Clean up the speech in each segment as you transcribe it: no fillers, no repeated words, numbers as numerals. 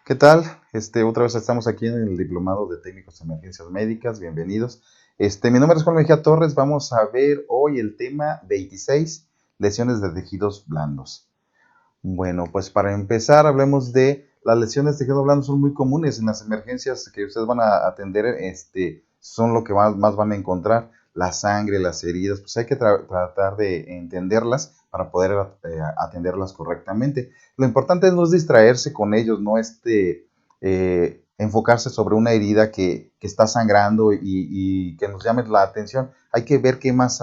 ¿Qué tal? Otra vez estamos aquí en el Diplomado de Técnicos en Emergencias Médicas. Bienvenidos. Mi nombre es Juan Mejía Torres. Vamos a ver hoy el tema 26, lesiones de tejidos blandos. Bueno, pues para empezar, hablemos de las lesiones de tejido blando. Son muy comunes en las emergencias que ustedes van a atender. Son lo que más van a encontrar. La sangre, las heridas, pues hay que tratar de entenderlas para poder atenderlas correctamente. Lo importante no es distraerse con ellos, no enfocarse sobre una herida que está sangrando y que nos llame la atención. Hay que ver qué más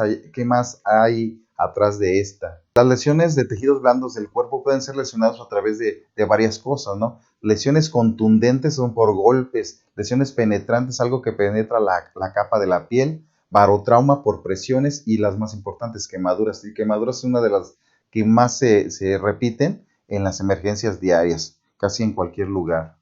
hay atrás de esta. Las lesiones de tejidos blandos del cuerpo pueden ser lesionados a través de varias cosas, ¿no? Lesiones contundentes son por golpes, lesiones penetrantes, algo que penetra la capa de la piel, barotrauma por presiones y las más importantes, quemaduras. Y quemaduras es una de las que más se repiten en las emergencias diarias, casi en cualquier lugar.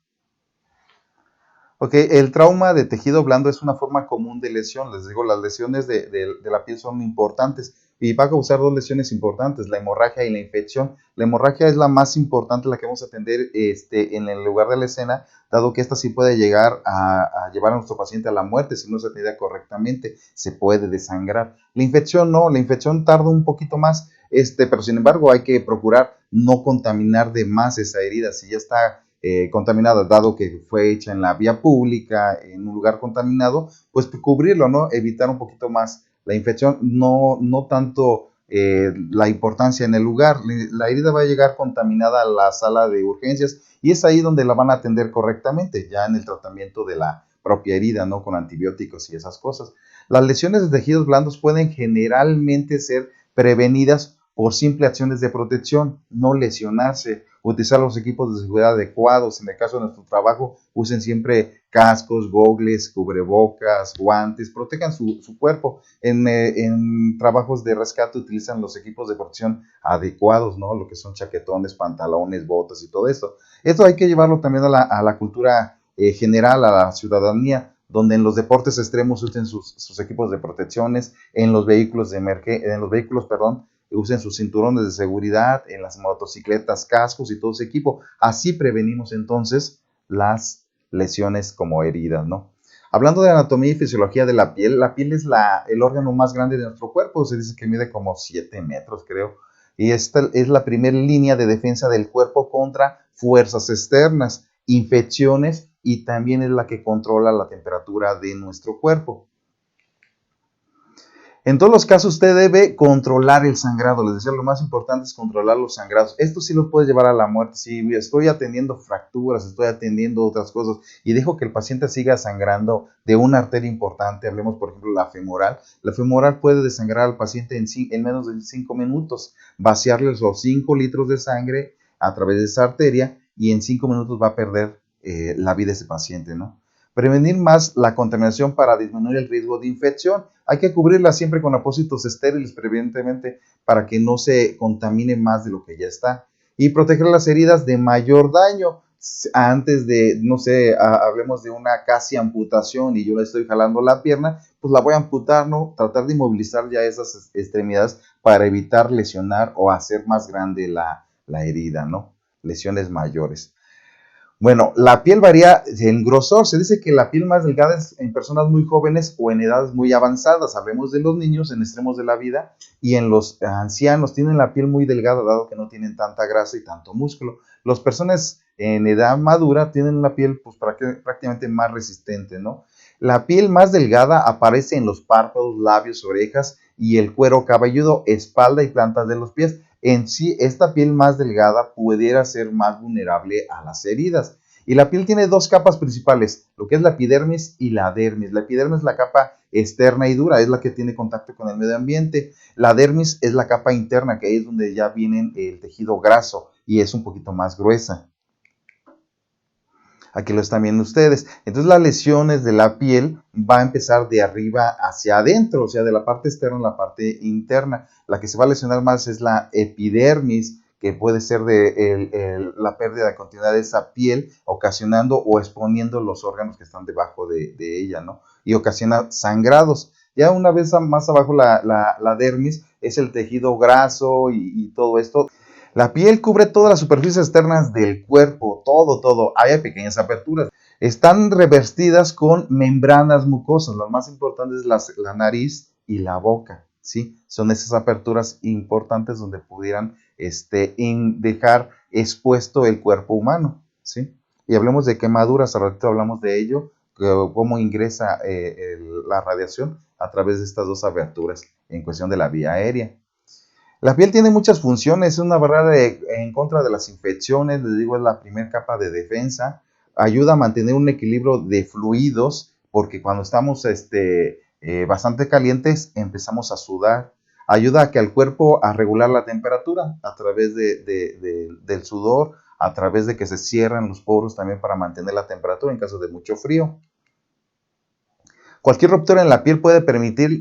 Ok, el trauma de tejido blando es una forma común de lesión. Les digo, las lesiones de la piel son importantes y va a causar dos lesiones importantes, la hemorragia y la infección. La hemorragia es la más importante, la que vamos a atender en el lugar de la escena, dado que esta sí puede llegar a llevar a nuestro paciente a la muerte si no se atiende correctamente, se puede desangrar. La infección no, la infección tarda un poquito más, pero sin embargo hay que procurar no contaminar de más esa herida. Si ya está contaminada, dado que fue hecha en la vía pública, en un lugar contaminado, pues cubrirlo, ¿no? Evitar un poquito más la infección, no tanto la importancia en el lugar. La herida va a llegar contaminada a la sala de urgencias y es ahí donde la van a atender correctamente, ya en el tratamiento de la propia herida, ¿no? Con antibióticos y esas cosas. Las lesiones de tejidos blandos pueden generalmente ser prevenidas por simple acciones de protección, no lesionarse, utilizar los equipos de seguridad adecuados. En el caso de nuestro trabajo, usen siempre cascos, gogles, cubrebocas, guantes, protejan su cuerpo. En trabajos de rescate utilizan los equipos de protección adecuados, ¿no? Lo que son chaquetones, pantalones, botas y todo esto. Esto hay que llevarlo también a la cultura general, a la ciudadanía, donde en los deportes extremos usen sus equipos de protecciones, en los vehículos usen sus cinturones de seguridad, en las motocicletas, cascos y todo ese equipo. Así prevenimos entonces las lesiones como heridas, ¿no? Hablando de anatomía y fisiología de la piel es el órgano más grande de nuestro cuerpo. Se dice que mide como 7 metros, creo. Y esta es la primera línea de defensa del cuerpo contra fuerzas externas, infecciones, y también es la que controla la temperatura de nuestro cuerpo. En todos los casos usted debe controlar el sangrado. Les decía, lo más importante es controlar los sangrados. Esto sí lo puede llevar a la muerte. Si estoy atendiendo fracturas, estoy atendiendo otras cosas y dejo que el paciente siga sangrando de una arteria importante, hablemos por ejemplo la femoral. La femoral puede desangrar al paciente en menos de 5 minutos, vaciarle los 5 litros de sangre a través de esa arteria y en 5 minutos va a perder la vida ese paciente, ¿no? Prevenir más la contaminación para disminuir el riesgo de infección. Hay que cubrirla siempre con apósitos estériles previentemente para que no se contamine más de lo que ya está. Y proteger las heridas de mayor daño. Antes de, no sé, hablemos de una casi amputación y yo le estoy jalando la pierna, pues la voy a amputar, ¿no? Tratar de inmovilizar ya esas extremidades para evitar lesionar o hacer más grande la herida, ¿no? Lesiones mayores. Bueno, la piel varía en grosor. Se dice que la piel más delgada es en personas muy jóvenes o en edades muy avanzadas. Hablemos de los niños en extremos de la vida, y en los ancianos tienen la piel muy delgada, dado que no tienen tanta grasa y tanto músculo. Las personas en edad madura tienen la piel pues, prácticamente más resistente, ¿no? La piel más delgada aparece en los párpados, labios, orejas y el cuero cabelludo, espalda y plantas de los pies. En sí, esta piel más delgada pudiera ser más vulnerable a las heridas. Y la piel tiene dos capas principales, lo que es la epidermis y la dermis. La epidermis es la capa externa y dura, es la que tiene contacto con el medio ambiente. La dermis es la capa interna, que es donde ya viene el tejido graso y es un poquito más gruesa. Aquí lo están viendo ustedes. Entonces las lesiones de la piel va a empezar de arriba hacia adentro, o sea, de la parte externa a la parte interna. La que se va a lesionar más es la epidermis, que puede ser la pérdida de continuidad de esa piel, ocasionando o exponiendo los órganos que están debajo de ella, ¿no? Y ocasiona sangrados. Ya una vez más abajo la dermis es el tejido graso y todo esto. La piel cubre todas las superficies externas del cuerpo, todo. Hay pequeñas aperturas. Están revestidas con membranas mucosas. Las más importantes es la nariz y la boca, ¿sí? Son esas aperturas importantes donde pudieran dejar expuesto el cuerpo humano, ¿sí? Y hablemos de quemaduras, al ratito hablamos de ello, cómo ingresa la radiación a través de estas dos aberturas en cuestión de la vía aérea. La piel tiene muchas funciones, es una barrera en contra de las infecciones, les digo, es la primera capa de defensa, ayuda a mantener un equilibrio de fluidos, porque cuando estamos bastante calientes empezamos a sudar, ayuda a que al cuerpo a regular la temperatura a través del sudor, a través de que se cierran los poros también para mantener la temperatura en caso de mucho frío. Cualquier ruptura en la piel puede permitir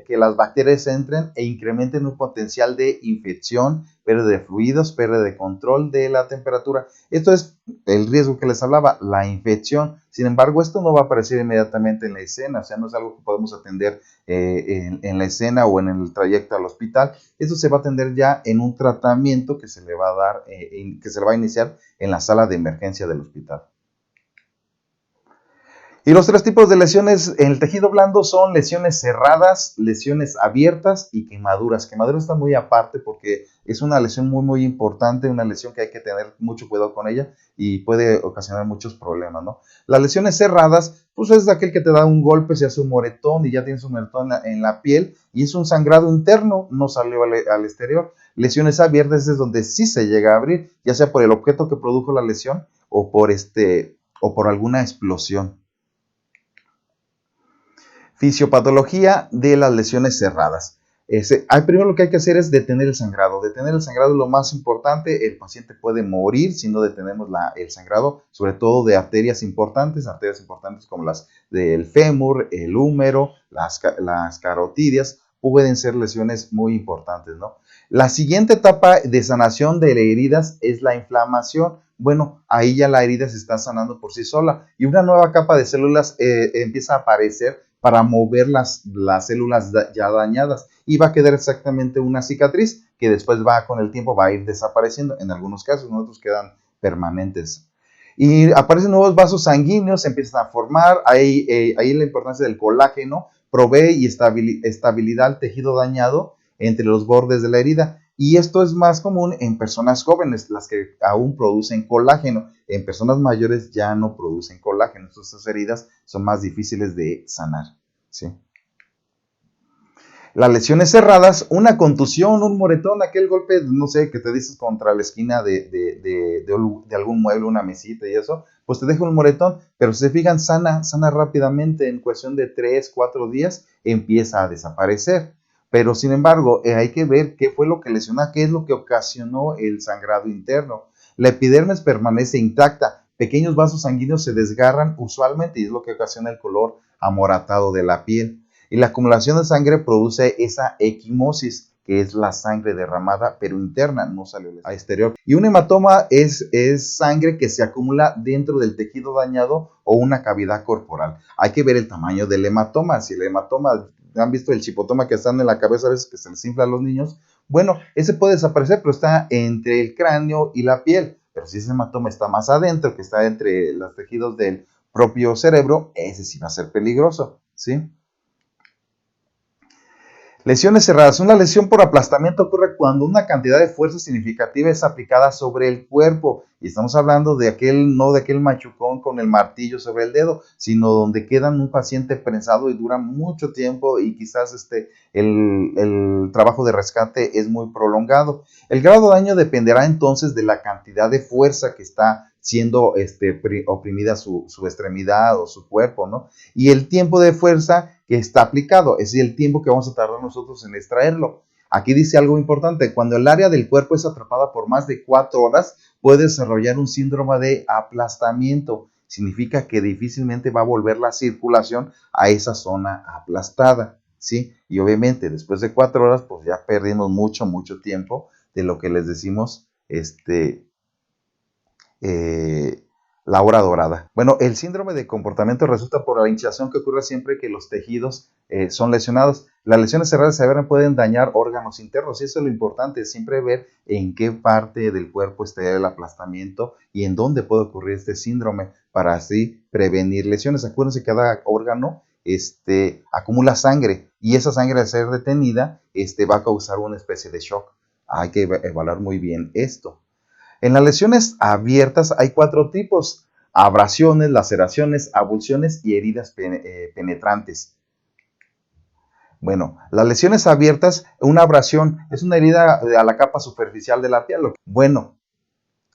que las bacterias entren e incrementen un potencial de infección, pérdida de fluidos, pérdida de control de la temperatura. Esto es el riesgo que les hablaba, la infección. Sin embargo, esto no va a aparecer inmediatamente en la escena, o sea, no es algo que podemos atender en la escena o en el trayecto al hospital. Esto se va a atender ya en un tratamiento que se le va a dar, que se le va a iniciar en la sala de emergencia del hospital. Y los tres tipos de lesiones en el tejido blando son lesiones cerradas, lesiones abiertas y quemaduras. Quemaduras está muy aparte porque es una lesión muy importante, una lesión que hay que tener mucho cuidado con ella y puede ocasionar muchos problemas, ¿no? Las lesiones cerradas, pues es aquel que te da un golpe, se hace un moretón y ya tienes un moretón en la piel y es un sangrado interno, no salió al exterior. Lesiones abiertas es donde sí se llega a abrir, ya sea por el objeto que produjo la lesión o por alguna explosión. Fisiopatología de las lesiones cerradas. Primero lo que hay que hacer es detener el sangrado. Detener el sangrado es lo más importante. El paciente puede morir si no detenemos el sangrado, sobre todo de arterias importantes como las del fémur, el húmero, las carotidias, pueden ser lesiones muy importantes, ¿no? La siguiente etapa de sanación de heridas es la inflamación. Bueno, ahí ya la herida se está sanando por sí sola y una nueva capa de células empieza a aparecer para mover las células ya dañadas y va a quedar exactamente una cicatriz que después con el tiempo va a ir desapareciendo. En algunos casos, en otros quedan permanentes. Y aparecen nuevos vasos sanguíneos, se empiezan a formar, ahí la importancia del colágeno provee y estabilidad al tejido dañado entre los bordes de la herida. Y esto es más común en personas jóvenes, las que aún producen colágeno. En personas mayores ya no producen colágeno. Entonces, estas heridas son más difíciles de sanar, ¿sí? Las lesiones cerradas, una contusión, un moretón, aquel golpe, no sé, que te dices contra la esquina de algún mueble, una mesita y eso, pues te deja un moretón, pero si se fijan, sana rápidamente, en cuestión de 3, 4 días, empieza a desaparecer. Pero sin embargo, hay que ver qué fue lo que lesionó, qué es lo que ocasionó el sangrado interno. La epidermis permanece intacta, pequeños vasos sanguíneos se desgarran usualmente y es lo que ocasiona el color amoratado de la piel. Y la acumulación de sangre produce esa equimosis, que es la sangre derramada, pero interna, no sale al exterior. Y un hematoma es sangre que se acumula dentro del tejido dañado o una cavidad corporal. Hay que ver el tamaño del hematoma. Si el hematoma, ¿han visto el chipotoma que están en la cabeza a veces que se les infla a los niños? Bueno, ese puede desaparecer, pero está entre el cráneo y la piel. Pero si ese hematoma está más adentro, que está entre los tejidos del propio cerebro, ese sí va a ser peligroso, ¿sí? Lesiones cerradas. Una lesión por aplastamiento ocurre cuando una cantidad de fuerza significativa es aplicada sobre el cuerpo. Y estamos hablando no de aquel machucón con el martillo sobre el dedo, sino donde queda un paciente prensado y dura mucho tiempo y quizás el trabajo de rescate es muy prolongado. El grado de daño dependerá entonces de la cantidad de fuerza que está siendo oprimida su extremidad o su cuerpo, ¿no? Y el tiempo de fuerza que está aplicado, es decir, el tiempo que vamos a tardar nosotros en extraerlo. Aquí dice algo importante, cuando el área del cuerpo es atrapada por más de 4 horas, puede desarrollar un síndrome de aplastamiento. Significa que difícilmente va a volver la circulación a esa zona aplastada, ¿sí? Y obviamente después de 4 horas, pues ya perdimos mucho tiempo de lo que les decimos, La hora dorada. Bueno, el síndrome de comportamiento resulta por la hinchazón que ocurre siempre que los tejidos son lesionados. Las lesiones cerebrales severas pueden dañar órganos internos y eso es lo importante, siempre ver en qué parte del cuerpo está el aplastamiento y en dónde puede ocurrir este síndrome para así prevenir lesiones. Acuérdense que cada órgano acumula sangre y esa sangre al ser detenida va a causar una especie de shock. Hay que evaluar muy bien esto. En las lesiones abiertas hay 4 tipos: abrasiones, laceraciones, abulsiones y heridas penetrantes. Bueno, las lesiones abiertas, una abrasión es una herida a la capa superficial de la piel. Bueno,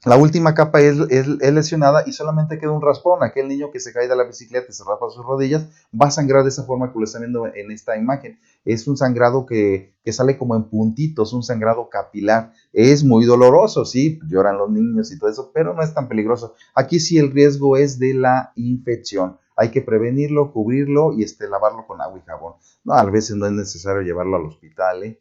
la última capa es lesionada y solamente queda un raspón. Aquel niño que se cae de la bicicleta y se raspa sus rodillas va a sangrar de esa forma que lo están viendo en esta imagen. Es un sangrado que sale como en puntitos, un sangrado capilar. Es muy doloroso, sí, lloran los niños y todo eso, pero no es tan peligroso. Aquí sí el riesgo es de la infección. Hay que prevenirlo, cubrirlo y lavarlo con agua y jabón. No, a veces no es necesario llevarlo al hospital, ¿eh?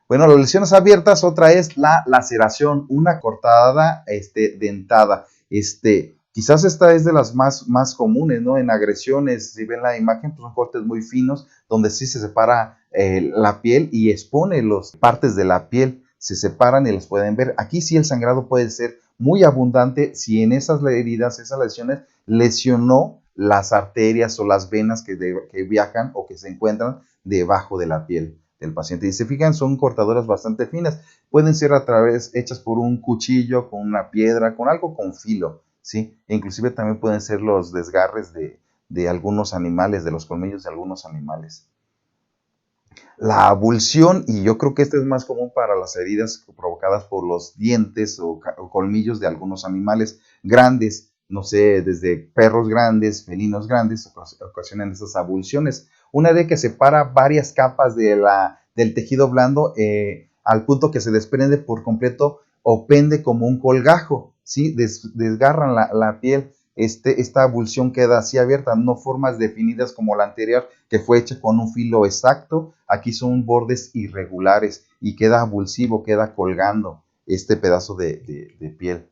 Bueno, las lesiones abiertas, otra es la laceración, una cortada dentada. Quizás esta es de las más comunes, ¿no? En agresiones, si ven la imagen, pues son cortes muy finos, donde sí se separa la piel y expone las partes de la piel, se separan y las pueden ver. Aquí sí el sangrado puede ser muy abundante si en esas heridas, esas lesiones, lesionó las arterias o las venas que viajan o que se encuentran debajo de la piel del paciente. Y se fijan, son cortadoras bastante finas. Pueden ser hechas por un cuchillo, con una piedra, con algo con filo, ¿sí? E inclusive también pueden ser los desgarres de algunos animales, de los colmillos de algunos animales. La abulsión, y yo creo que esta es más común para las heridas provocadas por los dientes o colmillos de algunos animales grandes, no sé, desde perros grandes, felinos grandes, ocasionan esas abulsiones. Una herida que separa varias capas del tejido blando al punto que se desprende por completo o pende como un colgajo, ¿sí? Desgarran la piel. Esta abulsión queda así abierta, no formas definidas como la anterior, que fue hecha con un filo exacto. Aquí son bordes irregulares y queda abulsivo, queda colgando este pedazo de piel.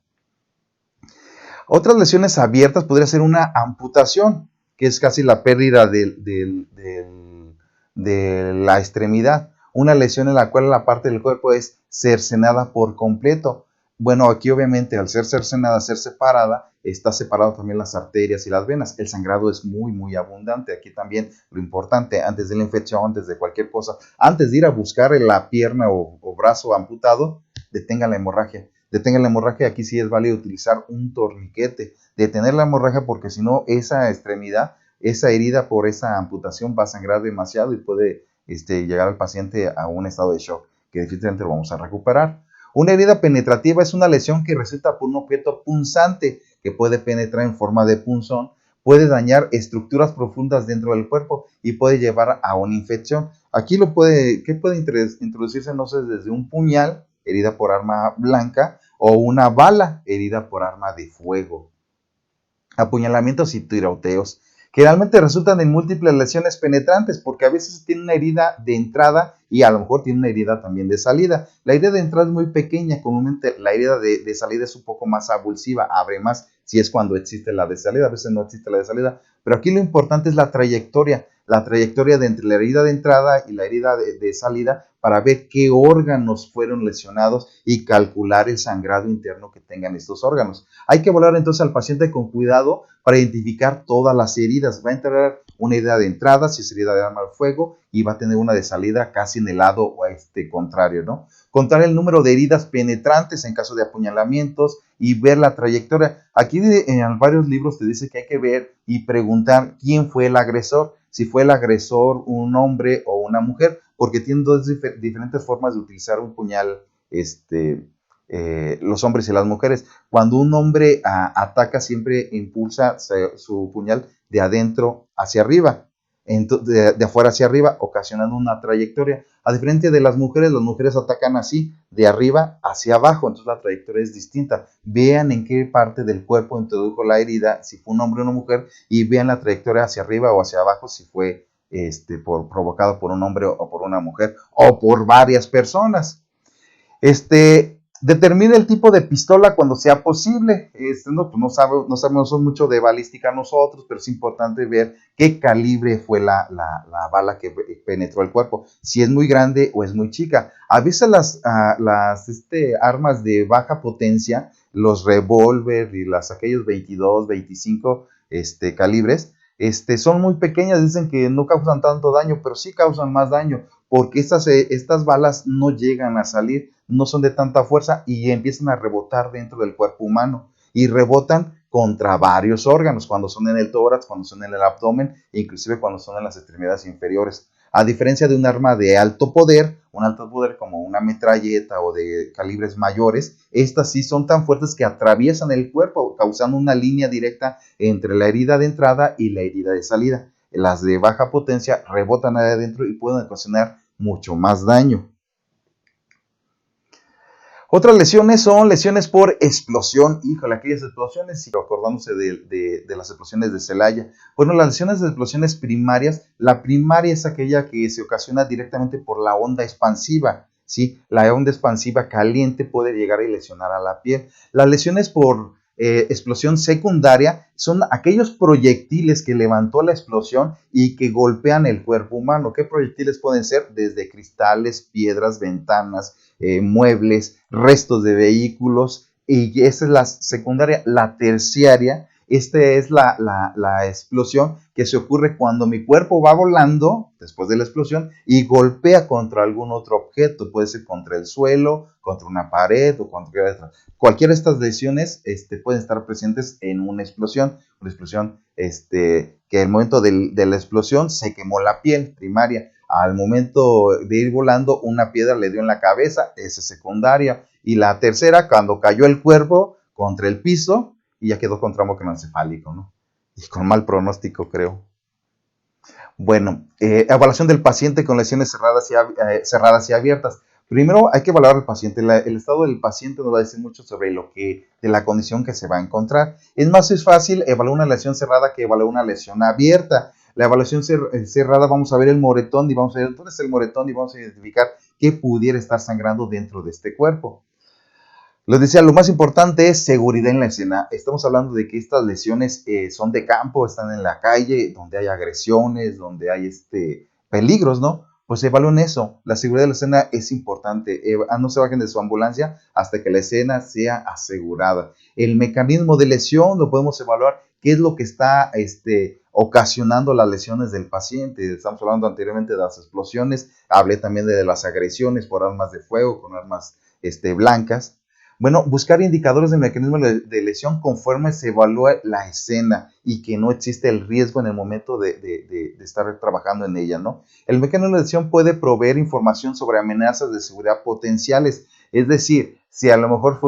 Otras lesiones abiertas podría ser una amputación, que es casi la pérdida de la extremidad. Una lesión en la cual la parte del cuerpo es cercenada por completo. Bueno, aquí obviamente al ser cercenada, ser separada, está separado también las arterias y las venas. El sangrado es muy abundante. Aquí también lo importante, antes de la infección, antes de cualquier cosa, antes de ir a buscar la pierna o brazo amputado, detenga la hemorragia. Detenga la hemorragia. Aquí sí es válido utilizar un torniquete. Detener la hemorragia, porque si no, esa extremidad, esa herida por esa amputación va a sangrar demasiado y puede llegar al paciente a un estado de shock que difícilmente lo vamos a recuperar. Una herida penetrativa es una lesión que resulta por un objeto punzante que puede penetrar en forma de punzón, puede dañar estructuras profundas dentro del cuerpo y puede llevar a una infección. Aquí ¿qué puede introducirse? No sé, desde un puñal, herida por arma blanca, o una bala, herida por arma de fuego. Apuñalamientos y tiroteos. Generalmente resultan en múltiples lesiones penetrantes porque a veces tiene una herida de entrada y a lo mejor tiene una herida también de salida. La herida de entrada es muy pequeña, comúnmente la herida de salida es un poco más avulsiva, abre más si es cuando existe la de salida, a veces no existe la de salida, pero aquí lo importante es la trayectoria de entre la herida de entrada y la herida de salida para ver qué órganos fueron lesionados y calcular el sangrado interno que tengan estos órganos. Hay que evaluar entonces al paciente con cuidado para identificar todas las heridas. Va a entrar una herida de entrada, si es herida de arma de fuego, y va a tener una de salida casi en el lado contrario, ¿no? Contar el número de heridas penetrantes en caso de apuñalamientos y ver la trayectoria. Aquí en varios libros te dice que hay que ver y preguntar quién fue el agresor, si fue el agresor un hombre o una mujer, porque tienen dos diferentes formas de utilizar un puñal, los hombres y las mujeres. Cuando un hombre ataca, siempre impulsa su puñal de adentro hacia arriba, de afuera hacia arriba, ocasionando una trayectoria. A diferencia de las mujeres atacan así, de arriba hacia abajo, entonces la trayectoria es distinta. Vean en qué parte del cuerpo introdujo la herida, si fue un hombre o una mujer, y vean la trayectoria hacia arriba o hacia abajo, si fue provocado por un hombre o por una mujer, o por varias personas. Determine el tipo de pistola cuando sea posible. No, pues no sabemos mucho de balística nosotros, pero es importante ver qué calibre fue la bala que penetró el cuerpo, si es muy grande o es muy chica. A veces las armas de baja potencia, los revólver y aquellos 22, 25 calibres, son muy pequeñas, dicen que no causan tanto daño, pero sí causan más daño, porque estas balas no llegan a salir, no son de tanta fuerza y empiezan a rebotar dentro del cuerpo humano y rebotan contra varios órganos, cuando son en el tórax, cuando son en el abdomen e inclusive cuando son en las extremidades inferiores. A diferencia de un arma de alto poder, un alto poder como una metralleta o de calibres mayores, estas sí son tan fuertes que atraviesan el cuerpo, causando una línea directa entre la herida de entrada y la herida de salida. Las de baja potencia rebotan ahí adentro y pueden ocasionar mucho más daño. Otras lesiones son lesiones por explosión. Híjole, aquellas explosiones, y acordándose de las explosiones de Celaya. Bueno, las lesiones de explosiones primarias, la primaria es aquella que se ocasiona directamente por la onda expansiva. ¿Sí? La onda expansiva caliente puede llegar a lesionar a la piel. Las lesiones por explosión secundaria son aquellos proyectiles que levantó la explosión y que golpean el cuerpo humano. ¿Qué proyectiles pueden ser? Desde cristales, piedras, ventanas, muebles, restos de vehículos, y esa es la secundaria. La terciaria, esta es la explosión que se ocurre cuando mi cuerpo va volando después de la explosión y golpea contra algún otro objeto, puede ser contra el suelo, contra una pared o contra cualquiera de estas lesiones pueden estar presentes en una explosión que al momento de la explosión se quemó la piel primaria. Al momento de ir volando, una piedra le dio en la cabeza, esa es secundaria. Y la tercera, cuando cayó el cuerpo contra el piso y ya quedó con trauma craneoencefálico, ¿no? Y con mal pronóstico, creo. Bueno, evaluación del paciente con lesiones cerradas y abiertas. Primero hay que evaluar al paciente. El estado del paciente nos va a decir mucho sobre de la condición que se va a encontrar. Es fácil evaluar una lesión cerrada que evaluar una lesión abierta. La evaluación cerrada, vamos a ver el moretón y vamos a ver dónde es el moretón y vamos a identificar qué pudiera estar sangrando dentro de este cuerpo. Les decía, lo más importante es seguridad en la escena. Estamos hablando de que estas lesiones son de campo, están en la calle, donde hay agresiones, donde hay peligros, ¿no? Pues evalúen eso. La seguridad de la escena es importante. No se bajen de su ambulancia hasta que la escena sea asegurada. El mecanismo de lesión lo podemos evaluar. ¿Qué es lo que está ocasionando las lesiones del paciente? Estamos hablando anteriormente de las explosiones. Hablé también de las agresiones por armas de fuego, con armas blancas. Bueno, buscar indicadores del mecanismo de lesión conforme se evalúa la escena y que no existe el riesgo en el momento de estar trabajando en ella, ¿no? El mecanismo de lesión puede proveer información sobre amenazas de seguridad potenciales, es decir, si a lo mejor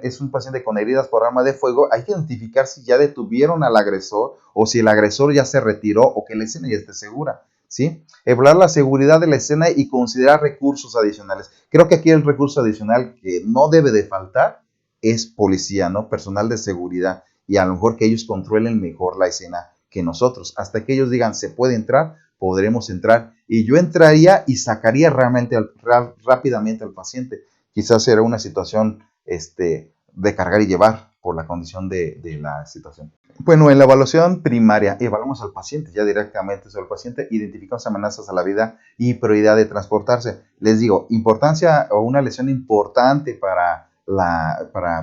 es un paciente con heridas por arma de fuego, hay que identificar si ya detuvieron al agresor o si el agresor ya se retiró o que la escena ya esté segura. ¿Sí? Evaluar la seguridad de la escena y considerar recursos adicionales. Creo que aquí el recurso adicional que no debe de faltar es policía, ¿no? Personal de seguridad, y a lo mejor que ellos controlen mejor la escena que nosotros. Hasta que ellos digan, se puede entrar, podremos entrar. Y yo entraría y sacaría rápidamente al paciente. Quizás era una situación de cargar y llevar por la condición de la situación. Bueno, en la evaluación primaria evaluamos al paciente, ya directamente sobre el paciente, identificamos amenazas a la vida y prioridad de transportarse. Les digo, importancia o una lesión importante para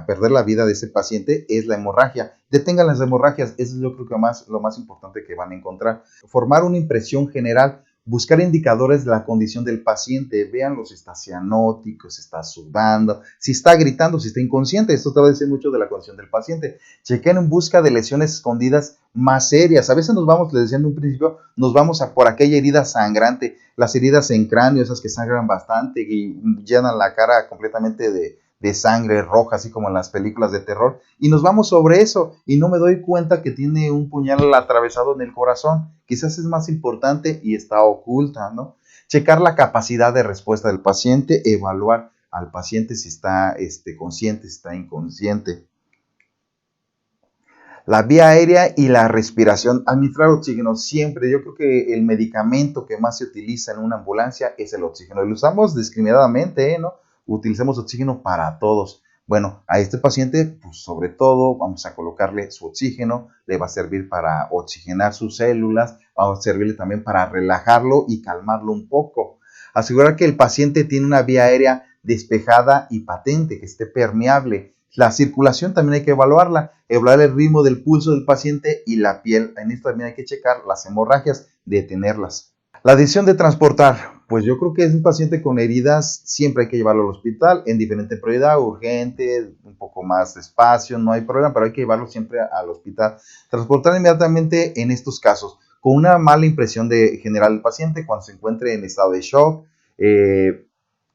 perder la vida de ese paciente es la hemorragia. Detengan las hemorragias, eso es yo creo que lo más importante que van a encontrar. Formar una impresión general. Buscar indicadores de la condición del paciente. Veanlo si está cianótico, si está sudando, si está gritando, si está inconsciente. Esto te va a decir mucho de la condición del paciente. Chequen en busca de lesiones escondidas más serias. A veces les decía en un principio, nos vamos por aquella herida sangrante. Las heridas en cráneo, esas que sangran bastante y llenan la cara completamente de sangre roja, así como en las películas de terror, y nos vamos sobre eso, y no me doy cuenta que tiene un puñal atravesado en el corazón. Quizás es más importante y está oculta, ¿no? Checar la capacidad de respuesta del paciente, evaluar al paciente si está consciente, si está inconsciente. La vía aérea y la respiración. Administrar oxígeno siempre. Yo creo que el medicamento que más se utiliza en una ambulancia es el oxígeno. Y lo usamos discriminadamente, ¿no? utilicemos oxígeno para todos. Bueno, a este paciente, pues sobre todo, vamos a colocarle su oxígeno, le va a servir para oxigenar sus células, va a servirle también para relajarlo y calmarlo un poco. Asegurar que el paciente tiene una vía aérea despejada y patente, que esté permeable. La circulación también hay que evaluarla, evaluar el ritmo del pulso del paciente y la piel. En esto también hay que checar las hemorragias, detenerlas. La decisión de transportar, pues yo creo que es un paciente con heridas, siempre hay que llevarlo al hospital en diferente prioridad, urgente, un poco más despacio, no hay problema, pero hay que llevarlo siempre al hospital. Transportar inmediatamente en estos casos, con una mala impresión general del paciente cuando se encuentre en estado de shock,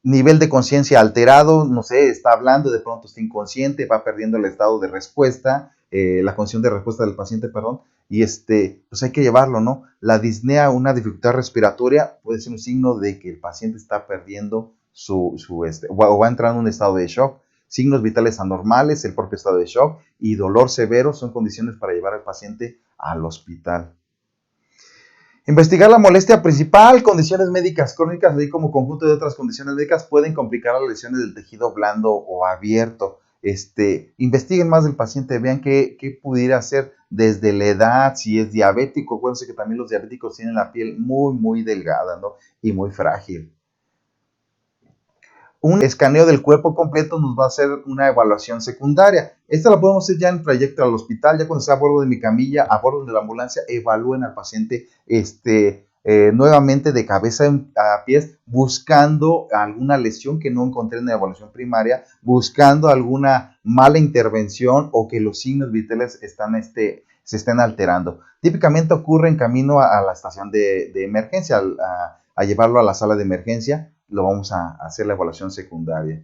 nivel de conciencia alterado, no sé, está hablando, de pronto está inconsciente, va perdiendo el estado de respuesta, la condición de respuesta del paciente, perdón, y pues hay que llevarlo, ¿no? La disnea, una dificultad respiratoria, puede ser un signo de que el paciente está perdiendo o va entrando en un estado de shock. Signos vitales anormales, el propio estado de shock y dolor severo son condiciones para llevar al paciente al hospital. Investigar la molestia principal, condiciones médicas crónicas, así como conjunto de otras condiciones médicas pueden complicar las lesiones del tejido blando o abierto. Investiguen más del paciente, vean qué pudiera hacer desde la edad, si es diabético. Acuérdense que también los diabéticos tienen la piel muy, muy delgada, ¿no? Y muy frágil. Un escaneo del cuerpo completo nos va a hacer una evaluación secundaria. Esta la podemos hacer ya en trayecto al hospital, ya cuando está a bordo de mi camilla, a bordo de la ambulancia, evalúen al paciente nuevamente de cabeza a pies, buscando alguna lesión que no encontré en la evaluación primaria, buscando alguna mala intervención o que los signos vitales se estén alterando. Típicamente ocurre en camino a la estación de emergencia, a llevarlo a la sala de emergencia. Lo vamos a hacer la evaluación secundaria.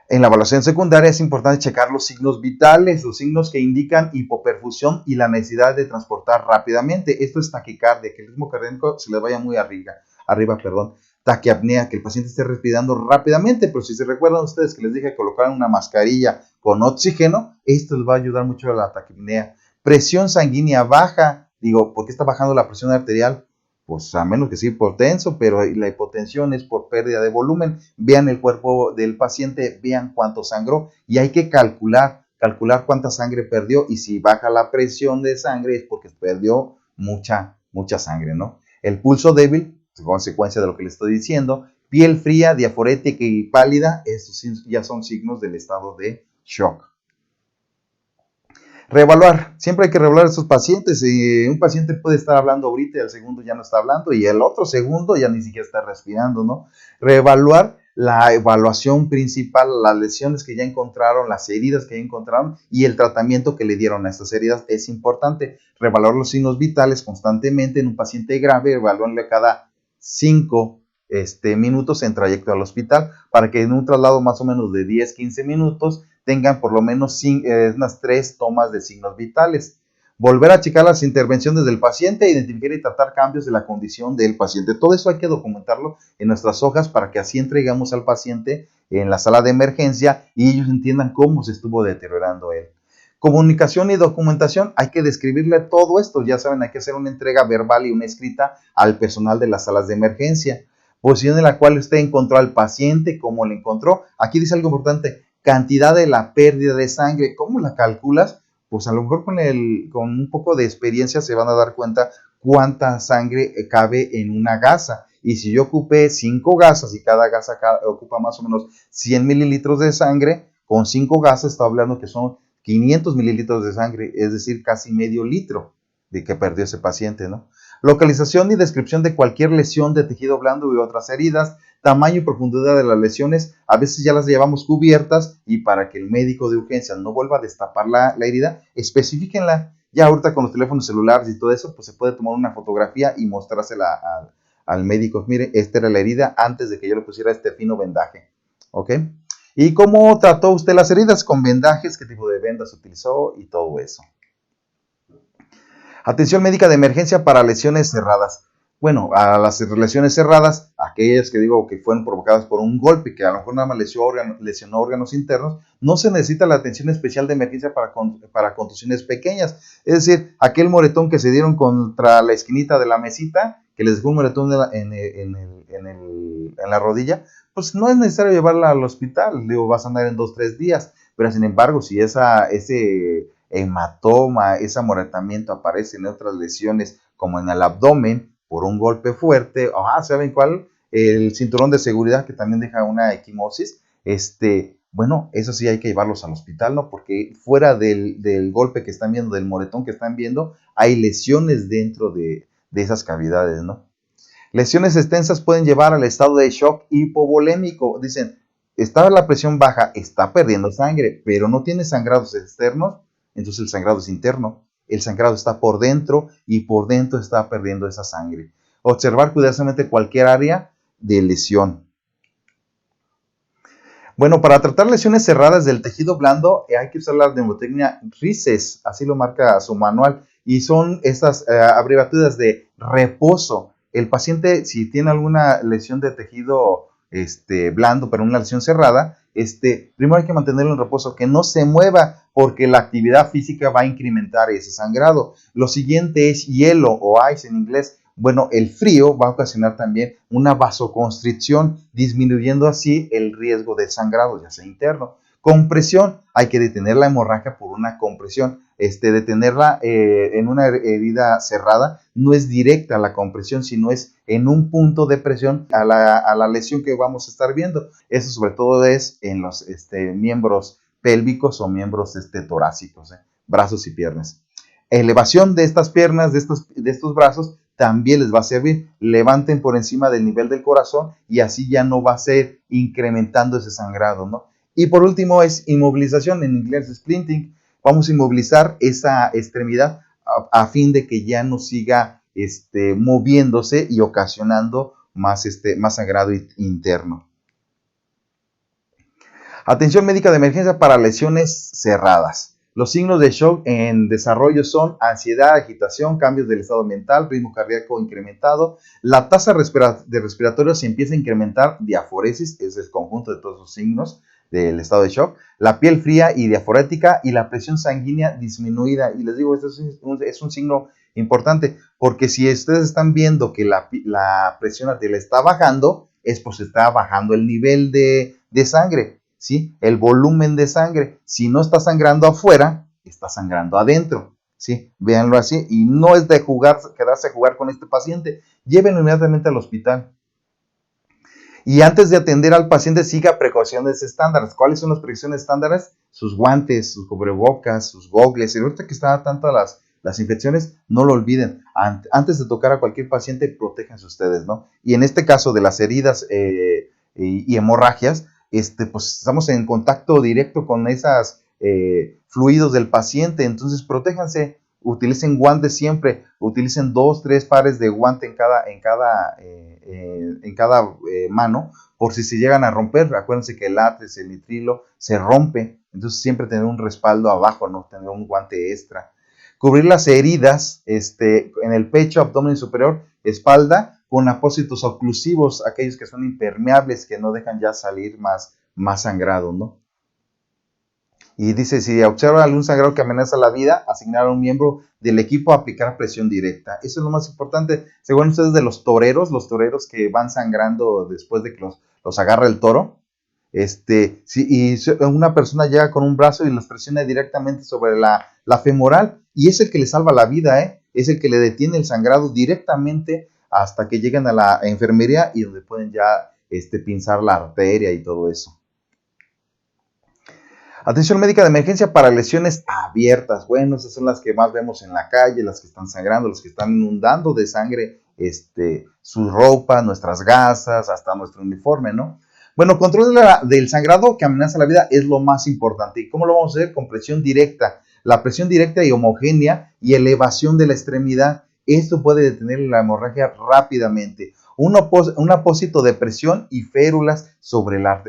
En la evaluación secundaria es importante checar los signos vitales, los signos que indican hipoperfusión y la necesidad de transportar rápidamente. Esto es taquicardia, que el ritmo cardíaco se le vaya muy arriba, taquiapnea, que el paciente esté respirando rápidamente, pero si se recuerdan ustedes que les dije que colocaran una mascarilla con oxígeno, esto les va a ayudar mucho a la taquiapnea. Presión sanguínea baja, ¿por qué está bajando la presión arterial? Pues a menos que sea hipotenso, pero la hipotensión es por pérdida de volumen. Vean el cuerpo del paciente, vean cuánto sangró y hay que calcular cuánta sangre perdió, y si baja la presión de sangre es porque perdió mucha sangre, ¿no? El pulso débil, consecuencia de lo que le estoy diciendo, piel fría, diaforética y pálida, estos ya son signos del estado de shock. Reevaluar, siempre hay que reevaluar a estos pacientes. Un paciente puede estar hablando ahorita y al segundo ya no está hablando y el otro segundo ya ni siquiera está respirando, ¿no? Reevaluar la evaluación principal, las lesiones que ya encontraron, las heridas que ya encontraron y el tratamiento que le dieron a estas heridas es importante. Reevaluar los signos vitales constantemente en un paciente grave, evaluarle cada 5 minutos en trayecto al hospital para que en un traslado más o menos de 10-15 minutos tengan por lo menos unas 3 tomas de signos vitales. Volver a checar las intervenciones del paciente, identificar y tratar cambios de la condición del paciente. Todo eso hay que documentarlo en nuestras hojas para que así entregamos al paciente en la sala de emergencia y ellos entiendan cómo se estuvo deteriorando él. Comunicación y documentación, hay que describirle todo esto. Ya saben, hay que hacer una entrega verbal y una escrita al personal de las salas de emergencia. Posición en la cual usted encontró al paciente, cómo lo encontró. Aquí dice algo importante, cantidad de la pérdida de sangre. ¿Cómo la calculas? Pues a lo mejor con un poco de experiencia se van a dar cuenta cuánta sangre cabe en una gasa. Y si yo ocupé 5 gasas y cada gasa ocupa más o menos 100 mililitros de sangre, con 5 gasas está hablando que son 500 mililitros de sangre, es decir, casi medio litro de que perdió ese paciente, ¿no? Localización y descripción de cualquier lesión de tejido blando y otras heridas, tamaño y profundidad de las lesiones, a veces ya las llevamos cubiertas y para que el médico de urgencia no vuelva a destapar la herida, especifíquenla. Ya ahorita con los teléfonos celulares y todo eso, pues se puede tomar una fotografía y mostrársela al médico. Mire, esta era la herida antes de que yo le pusiera este fino vendaje, ¿ok? ¿Y cómo trató usted las heridas? Con vendajes, qué tipo de vendas utilizó y todo eso. Atención médica de emergencia para lesiones cerradas. Bueno, a las lesiones cerradas, aquellas que digo que fueron provocadas por un golpe que a lo mejor nada más lesionó órganos internos, no se necesita la atención especial de emergencia para contusiones pequeñas. Es decir, aquel moretón que se dieron contra la esquinita de la mesita, que les dejó un moretón en la rodilla, pues no es necesario llevarla al hospital, digo, vas a andar en 2, 3 días, pero sin embargo, si ese hematoma, ese amoretamiento aparece en otras lesiones, como en el abdomen, por un golpe fuerte, ¿saben cuál? El cinturón de seguridad que también deja una equimosis, bueno, eso sí hay que llevarlos al hospital, ¿no? Porque fuera del golpe que están viendo, del moretón que están viendo, hay lesiones dentro de esas cavidades, ¿no? Lesiones extensas pueden llevar al estado de shock hipovolémico. Dicen, está la presión baja, está perdiendo sangre, pero no tiene sangrados externos, entonces el sangrado es interno. El sangrado está por dentro y por dentro está perdiendo esa sangre. Observar cuidadosamente cualquier área de lesión. Bueno, para tratar lesiones cerradas del tejido blando hay que usar la mnemotecnia RICES, así lo marca su manual, y son estas abreviaturas de reposo. El paciente, si tiene alguna lesión de tejido blando, pero una lesión cerrada, primero hay que mantenerlo en reposo, que no se mueva, porque la actividad física va a incrementar ese sangrado. Lo siguiente es hielo o ice en inglés. Bueno, el frío va a ocasionar también una vasoconstricción, disminuyendo así el riesgo de sangrado, ya sea interno. Compresión, hay que detener la hemorragia por una compresión. Detenerla en una herida cerrada no es directa la compresión, sino es en un punto de presión a la lesión que vamos a estar viendo. Eso sobre todo es en los miembros pélvicos o miembros torácicos, brazos y piernas. Elevación de estas piernas, de estos brazos, también les va a servir. Levanten por encima del nivel del corazón y así ya no va a ser incrementando ese sangrado, ¿no? Y por último es inmovilización, en inglés splinting. Vamos a inmovilizar esa extremidad a fin de que ya no siga moviéndose y ocasionando más sangrado interno. Atención médica de emergencia para lesiones cerradas. Los signos de shock en desarrollo son ansiedad, agitación, cambios del estado mental, ritmo cardíaco incrementado. La tasa de respiratorio se empieza a incrementar, diaforesis, es el conjunto de todos los signos del estado de shock. La piel fría y diaforética y la presión sanguínea disminuida. Y les digo, esto es un signo importante, porque si ustedes están viendo que la presión arterial está bajando, es porque está bajando el nivel de sangre. ¿Sí? El volumen de sangre. Si no está sangrando afuera, está sangrando adentro. ¿Sí? Véanlo así. Y no es de quedarse a jugar con este paciente. Llévenlo inmediatamente al hospital. Y antes de atender al paciente, siga precauciones estándares. ¿Cuáles son las precauciones estándares? Sus guantes, sus cubrebocas, sus gogles. Y ahorita que están tanto las infecciones, no lo olviden. Antes de tocar a cualquier paciente, protéjanse ustedes, ¿no? Y en este caso de las heridas y hemorragias, pues estamos en contacto directo con esos fluidos del paciente, entonces protéjanse, utilicen guantes siempre, utilicen 2, 3 pares de guante en cada mano, por si se llegan a romper. Acuérdense que el látex, el nitrilo se rompe, entonces siempre tener un respaldo abajo, no tener un guante extra. Cubrir las heridas en el pecho, abdomen superior, espalda, con apósitos oclusivos, aquellos que son impermeables, que no dejan ya salir más sangrado, ¿no? Y dice, si observa algún sangrado que amenaza la vida, asignar a un miembro del equipo a aplicar presión directa. Eso es lo más importante. Según ustedes, de los toreros que van sangrando después de que los agarra el toro, y una persona llega con un brazo y los presiona directamente sobre la femoral, y es el que le salva la vida, es el que le detiene el sangrado directamente hasta que llegan a la enfermería y donde pueden ya pinzar la arteria y todo eso. Atención médica de emergencia para lesiones abiertas. Bueno, esas son las que más vemos en la calle, las que están sangrando, las que están inundando de sangre su ropa, nuestras gasas, hasta nuestro uniforme, ¿no? Bueno, control del sangrado que amenaza la vida es lo más importante. ¿Y cómo lo vamos a hacer? Con presión directa. La presión directa y homogénea y elevación de la extremidad. Esto puede detener la hemorragia rápidamente. Un apósito de presión y férulas sobre la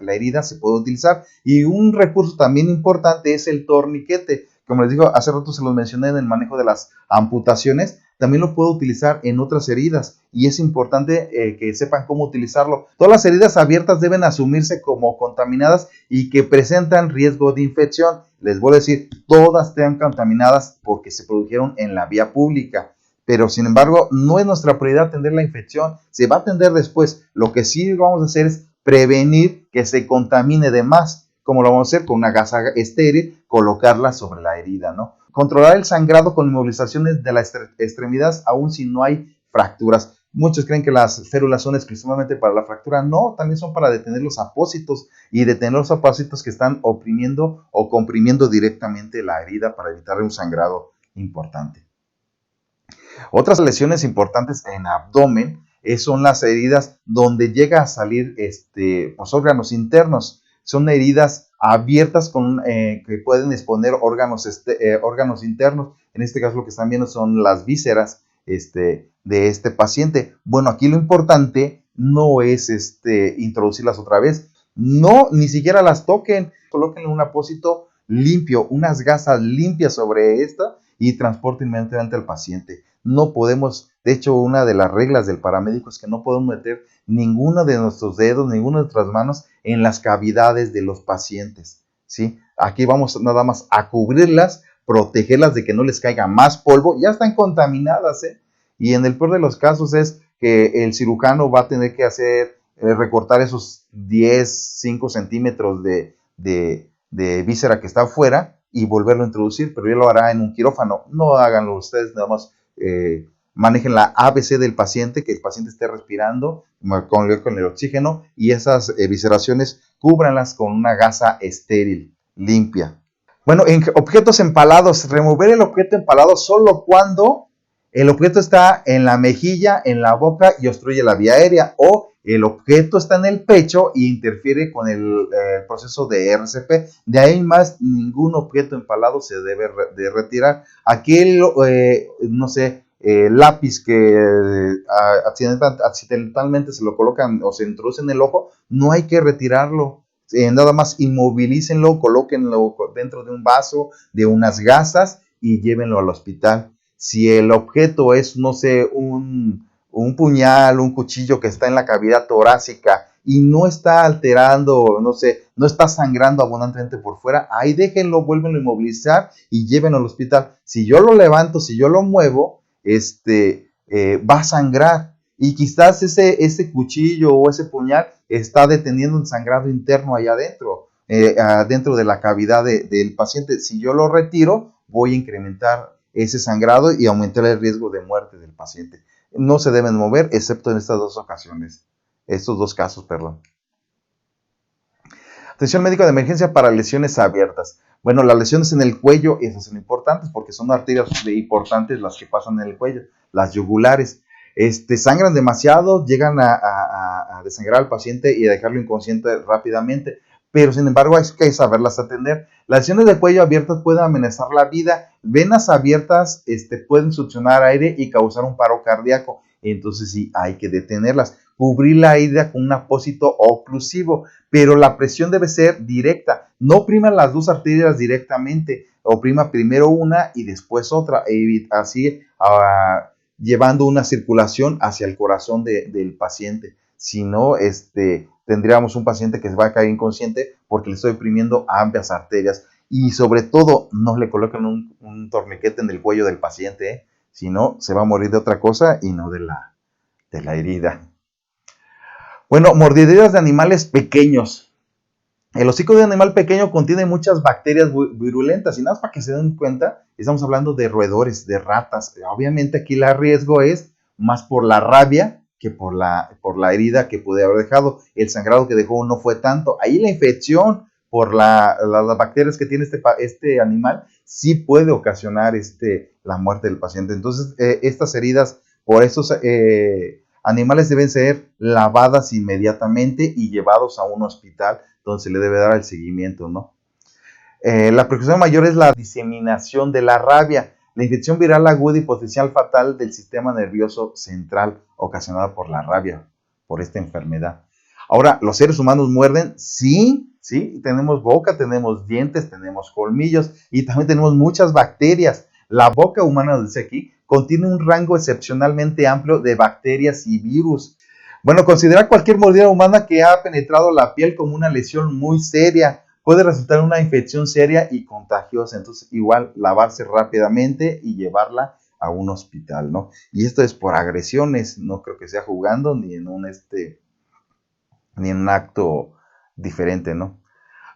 herida se puede utilizar. Y un recurso también importante es el torniquete. Como les digo, hace rato se los mencioné en el manejo de las amputaciones. También lo puedo utilizar en otras heridas y es importante que sepan cómo utilizarlo. Todas las heridas abiertas deben asumirse como contaminadas y que presentan riesgo de infección. Les voy a decir, todas están contaminadas porque se produjeron en la vía pública. pero sin embargo no es nuestra prioridad atender la infección, se va a atender después. Lo que sí vamos a hacer es prevenir que se contamine de más, como lo vamos a hacer con una gasa estéril, colocarla sobre la herida, ¿no? Controlar el sangrado con inmovilizaciones de las extremidades, aun si no hay fracturas. Muchos creen que las férulas son exclusivamente para la fractura. No, también son para detener los apósitos y detener los apósitos que están oprimiendo o comprimiendo directamente la herida para evitar un sangrado importante. Otras lesiones importantes en abdomen son las heridas donde llega a salir pues, órganos internos. Son heridas abiertas que pueden exponer órganos internos. En este caso lo que están viendo son las vísceras de este paciente. Bueno, aquí lo importante no es introducirlas otra vez. No, ni siquiera las toquen. Coloquen un apósito limpio, unas gasas limpias sobre esta y transporten inmediatamente al paciente. No podemos, de hecho, una de las reglas del paramédico es que no podemos meter ninguno de nuestros dedos, ninguna de nuestras manos en las cavidades de los pacientes, ¿sí? Aquí vamos nada más a cubrirlas, protegerlas de que no les caiga más polvo, ya están contaminadas, ¿eh? Y en el peor de los casos es que el cirujano va a tener que recortar esos 5 centímetros de víscera que está afuera y volverlo a introducir, pero ya lo hará en un quirófano. No háganlo ustedes, nada más manejen la ABC del paciente, que el paciente esté respirando con el oxígeno, y esas visceraciones cúbranlas con una gasa estéril, limpia. Bueno, en objetos empalados, remover el objeto empalado solo cuando el objeto está en la mejilla, en la boca y obstruye la vía aérea, o el objeto está en el pecho e interfiere con el proceso de RCP. De ahí más, ningún objeto empalado se debe de retirar. Aquel, no sé, lápiz que accidentalmente se lo colocan o se introduce en el ojo, no hay que retirarlo. Nada más inmovilícenlo, colóquenlo dentro de un vaso, de unas gasas y llévenlo al hospital. Si el objeto es, no sé, un puñal, un cuchillo que está en la cavidad torácica y no está alterando, no sé, no está sangrando abundantemente por fuera, ahí déjenlo, vuélvenlo a inmovilizar y llévenlo al hospital. Si yo lo levanto, si yo lo muevo, va a sangrar. Y quizás ese cuchillo o ese puñal está deteniendo un sangrado interno allá adentro, adentro de la cavidad del paciente. Si yo lo retiro, voy a incrementar ese sangrado y aumentar el riesgo de muerte del paciente. No se deben mover, excepto en estas dos ocasiones. Estos dos casos, perdón. Atención médica de emergencia para lesiones abiertas. Bueno, las lesiones en el cuello, esas son importantes porque son arterias importantes las que pasan en el cuello. Las yugulares. Sangran demasiado, llegan a desangrar al paciente y a dejarlo inconsciente rápidamente, pero sin embargo hay que saberlas atender. Las lesiones de cuello abiertas pueden amenazar la vida. Venas abiertas pueden succionar aire y causar un paro cardíaco, entonces sí hay que detenerlas. Cubrir la herida con un apósito oclusivo, pero la presión debe ser directa. No opriman las dos arterias directamente, oprima primero una y después otra, así llevando una circulación hacia el corazón del paciente. Si no, tendríamos un paciente que se va a caer inconsciente porque le estoy oprimiendo ambas arterias. Y sobre todo, no le coloquen un torniquete en el cuello del paciente, si no, se va a morir de otra cosa y no de la herida. Bueno, mordeduras de animales pequeños. El hocico de un animal pequeño contiene muchas bacterias virulentas y nada más para que se den cuenta, estamos hablando de roedores, de ratas. Obviamente aquí el riesgo es más por la rabia que por la herida que puede haber dejado. El sangrado que dejó no fue tanto. Ahí la infección por las bacterias que tiene este animal sí puede ocasionar la muerte del paciente. Entonces, estas heridas por estos animales deben ser lavadas inmediatamente y llevados a un hospital donde se le debe dar el seguimiento, ¿no? La precaución mayor es la diseminación de la rabia, la infección viral aguda y potencial fatal del sistema nervioso central ocasionada por la rabia, por esta enfermedad. Ahora, ¿los seres humanos muerden? Sí, tenemos boca, tenemos dientes, tenemos colmillos y también tenemos muchas bacterias. La boca humana, dice aquí, contiene un rango excepcionalmente amplio de bacterias y virus. Bueno, considera cualquier mordida humana que ha penetrado la piel como una lesión muy seria. Puede resultar en una infección seria y contagiosa. Entonces, igual, lavarse rápidamente y llevarla a un hospital, ¿no? Y esto es por agresiones, no creo que sea jugando ni en un acto diferente, ¿no?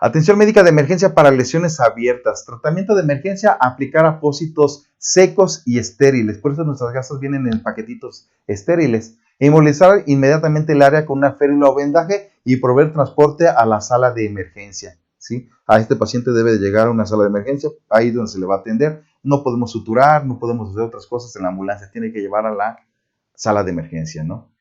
Atención médica de emergencia para lesiones abiertas. Tratamiento de emergencia, aplicar apósitos secos y estériles. Por eso nuestras gasas vienen en paquetitos estériles. Inmovilizar inmediatamente el área con una férula o vendaje y proveer transporte a la sala de emergencia, ¿sí? A este paciente debe de llegar a una sala de emergencia, ahí donde se le va a atender. No podemos suturar, no podemos hacer otras cosas en la ambulancia. Tiene que llevar a la sala de emergencia, ¿no?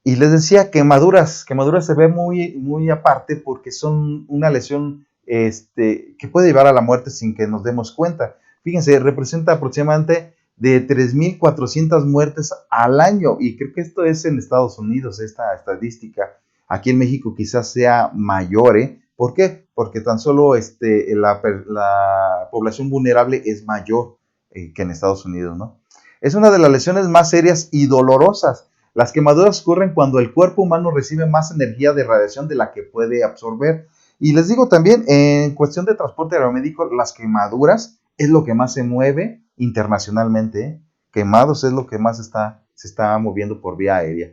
Y les decía quemaduras se ve muy, muy aparte porque son una lesión que puede llevar a la muerte sin que nos demos cuenta. Fíjense, representa aproximadamente de 3.400 muertes al año y creo que esto es en Estados Unidos, esta estadística. Aquí en México quizás sea mayor, ¿eh? ¿Por qué? Porque tan solo la población vulnerable es mayor que en Estados Unidos, ¿no? Es una de las lesiones más serias y dolorosas. Las quemaduras ocurren cuando el cuerpo humano recibe más energía de radiación de la que puede absorber. Y les digo también, en cuestión de transporte aeromédico, las quemaduras es lo que más se mueve internacionalmente, ¿eh? Quemados es lo que más se está moviendo por vía aérea.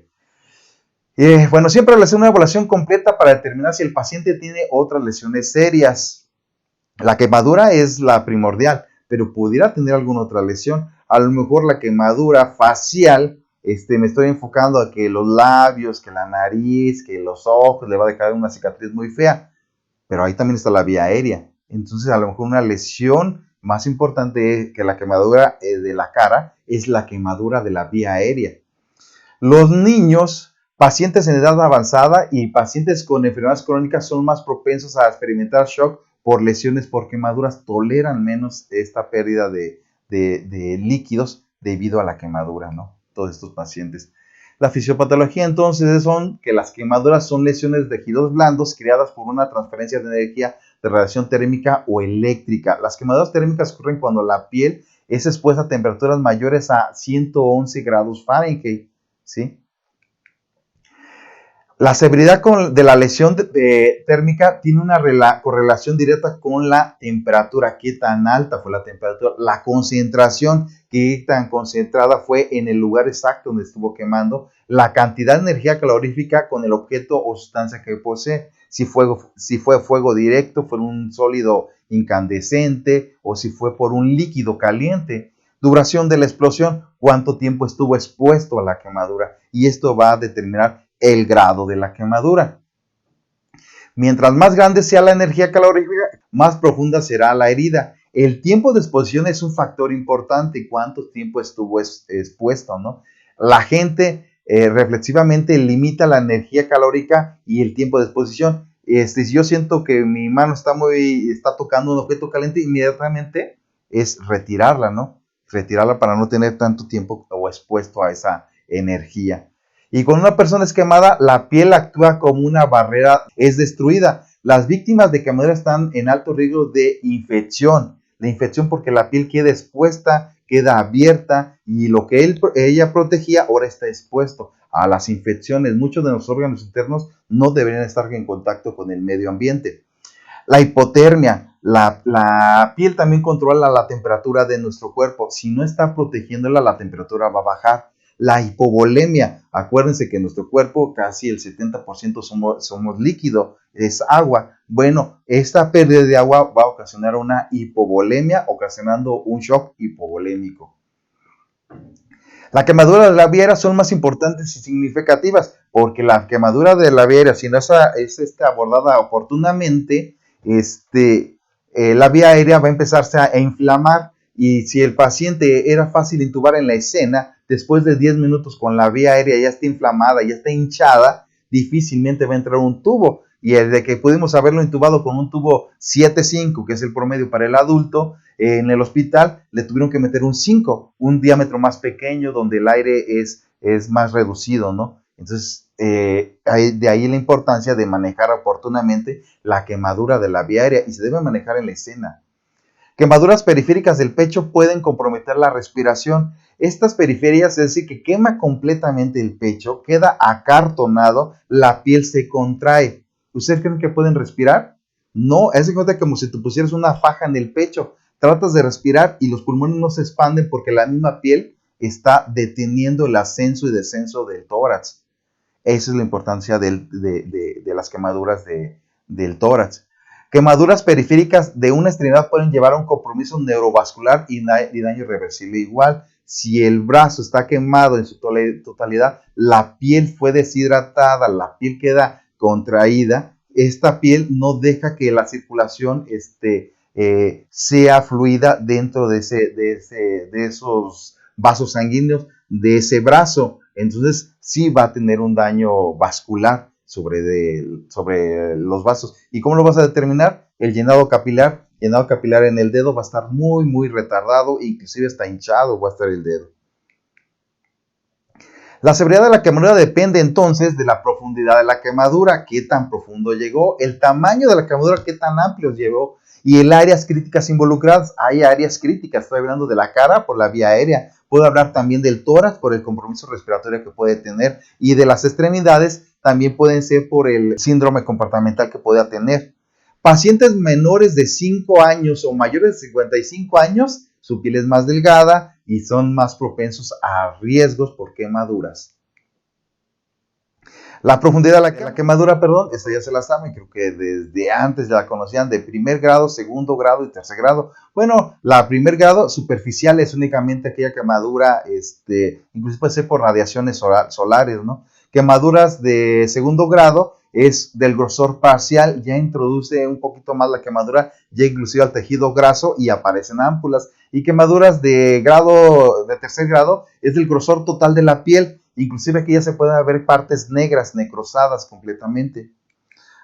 Bueno, siempre hacer una evaluación completa para determinar si el paciente tiene otras lesiones serias. La quemadura es la primordial, pero pudiera tener alguna otra lesión. A lo mejor la quemadura facial, me estoy enfocando a que los labios, que la nariz, que los ojos, le va a dejar una cicatriz muy fea, pero ahí también está la vía aérea. Entonces, a lo mejor una lesión más importante que la quemadura de la cara es la quemadura de la vía aérea. Los niños, pacientes en edad avanzada y pacientes con enfermedades crónicas son más propensos a experimentar shock por lesiones por quemaduras, toleran menos esta pérdida de líquidos debido a la quemadura, ¿no? Todos estos pacientes. La fisiopatología entonces son que las quemaduras son lesiones de tejidos blandos creadas por una transferencia de energía de radiación térmica o eléctrica. Las quemaduras térmicas ocurren cuando la piel es expuesta a temperaturas mayores a 111 grados Fahrenheit, ¿sí? La severidad de la lesión térmica tiene una correlación directa con la temperatura, qué tan alta fue la temperatura, la concentración, qué tan concentrada fue en el lugar exacto donde estuvo quemando, la cantidad de energía calorífica con el objeto o sustancia que posee, si fue fuego directo, fue un sólido incandescente o si fue por un líquido caliente. Duración de la explosión, cuánto tiempo estuvo expuesto a la quemadura, y esto va a determinar el grado de la quemadura. Mientras más grande sea la energía calórica, más profunda será la herida. El tiempo de exposición es un factor importante, cuánto tiempo estuvo expuesto, ¿no? La gente reflexivamente limita la energía calórica y el tiempo de exposición. Si yo siento que mi mano está tocando un objeto caliente, inmediatamente es retirarla, ¿no? Retirarla para no tener tanto tiempo expuesto a esa energía. Y cuando una persona es quemada, la piel actúa como una barrera, es destruida. Las víctimas de quemadura están en alto riesgo de infección. La infección porque la piel queda expuesta, queda abierta y lo que ella protegía ahora está expuesto a las infecciones. Muchos de los órganos internos no deberían estar en contacto con el medio ambiente. La hipotermia, la piel también controla la temperatura de nuestro cuerpo. Si no está protegiéndola, la temperatura va a bajar. La hipovolemia, acuérdense que en nuestro cuerpo casi el 70% somos líquido, es agua. Bueno, esta pérdida de agua va a ocasionar una hipovolemia, ocasionando un shock hipovolémico. La quemadura de la vía aérea son más importantes y significativas, porque la quemadura de la vía aérea, si no es abordada oportunamente, la vía aérea va a empezarse a inflamar, y si el paciente era fácil intubar en la escena, después de 10 minutos con la vía aérea ya está inflamada, ya está hinchada, difícilmente va a entrar un tubo. Y desde que pudimos haberlo intubado con un tubo 7.5, que es el promedio para el adulto, en el hospital le tuvieron que meter un 5, un diámetro más pequeño donde el aire es más reducido, ¿no? Entonces, de ahí la importancia de manejar oportunamente la quemadura de la vía aérea, y se debe manejar en la escena. Quemaduras periféricas del pecho pueden comprometer la respiración. Estas periferias, es decir, que quema completamente el pecho, queda acartonado, la piel se contrae. ¿Ustedes creen que pueden respirar? No, es de cuenta como si te pusieras una faja en el pecho. tratas de respirar y los pulmones no se expanden porque la misma piel está deteniendo el ascenso y descenso del tórax. Esa es la importancia de las quemaduras del tórax. Quemaduras periféricas de una extremidad pueden llevar a un compromiso neurovascular y daño irreversible. Igual, si el brazo está quemado en su totalidad, la piel fue deshidratada, la piel queda contraída, esta piel no deja que la circulación sea fluida dentro de esos vasos sanguíneos de ese brazo. Entonces sí va a tener un daño vascular sobre los vasos. ¿Y cómo lo vas a determinar? El llenado capilar en el dedo va a estar muy, muy retardado, inclusive está hinchado va a estar el dedo. La severidad de la quemadura depende entonces de la profundidad de la quemadura, qué tan profundo llegó, el tamaño de la quemadura, qué tan amplio llegó, y el áreas críticas involucradas. Hay áreas críticas, estoy hablando de la cara por la vía aérea, puedo hablar también del tórax por el compromiso respiratorio que puede tener, y de las extremidades también pueden ser por el síndrome comportamental que pueda tener. Pacientes menores de 5 años o mayores de 55 años, su piel es más delgada y son más propensos a riesgos por quemaduras. La profundidad de la quemadura, esta ya se la saben, creo que desde antes ya la conocían, de primer grado, segundo grado y tercer grado. Bueno, la primer grado superficial es únicamente aquella quemadura, incluso puede ser por radiaciones solares, ¿no? Quemaduras de segundo grado es del grosor parcial, ya introduce un poquito más la quemadura, ya inclusive al tejido graso y aparecen ámpulas. Y quemaduras de tercer grado es del grosor total de la piel, inclusive aquí ya se pueden ver partes negras, necrosadas completamente.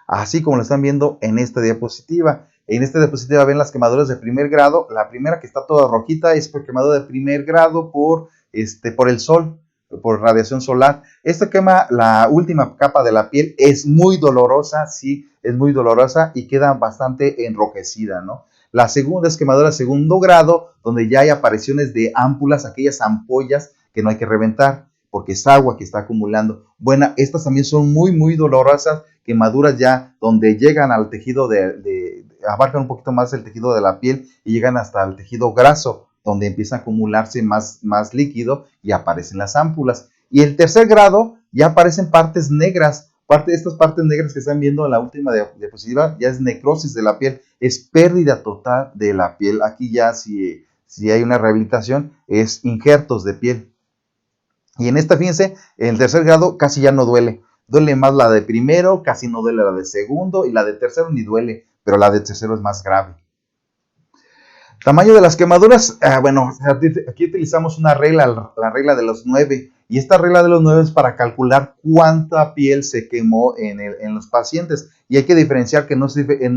Así como lo están viendo en esta diapositiva. En esta diapositiva ven las quemaduras de primer grado. La primera que está toda rojita es por quemadura de primer grado por el sol, por radiación solar. Esta quema la última capa de la piel, es muy dolorosa, sí, es muy dolorosa y queda bastante enrojecida, ¿no? La segunda es quemadura de segundo grado, donde ya hay apariciones de ámpulas, aquellas ampollas que no hay que reventar, porque es agua que está acumulando. Bueno, estas también son muy, muy dolorosas, quemaduras ya donde llegan al tejido abarcan un poquito más el tejido de la piel y llegan hasta el tejido graso, donde empieza a acumularse más líquido y aparecen las ámpulas. Y el tercer grado ya aparecen partes negras. Estas partes negras que están viendo en la última diapositiva ya es necrosis de la piel, es pérdida total de la piel. Aquí ya si hay una rehabilitación es injertos de piel. Y en esta, fíjense, en el tercer grado casi ya no duele. Duele más la de primero, casi no duele la de segundo, y la de tercero ni duele, pero la de tercero es más grave. Tamaño de las quemaduras, bueno, aquí utilizamos una regla, la regla de los 9, y esta regla de los 9 es para calcular cuánta piel se quemó en los pacientes, y hay que diferenciar que no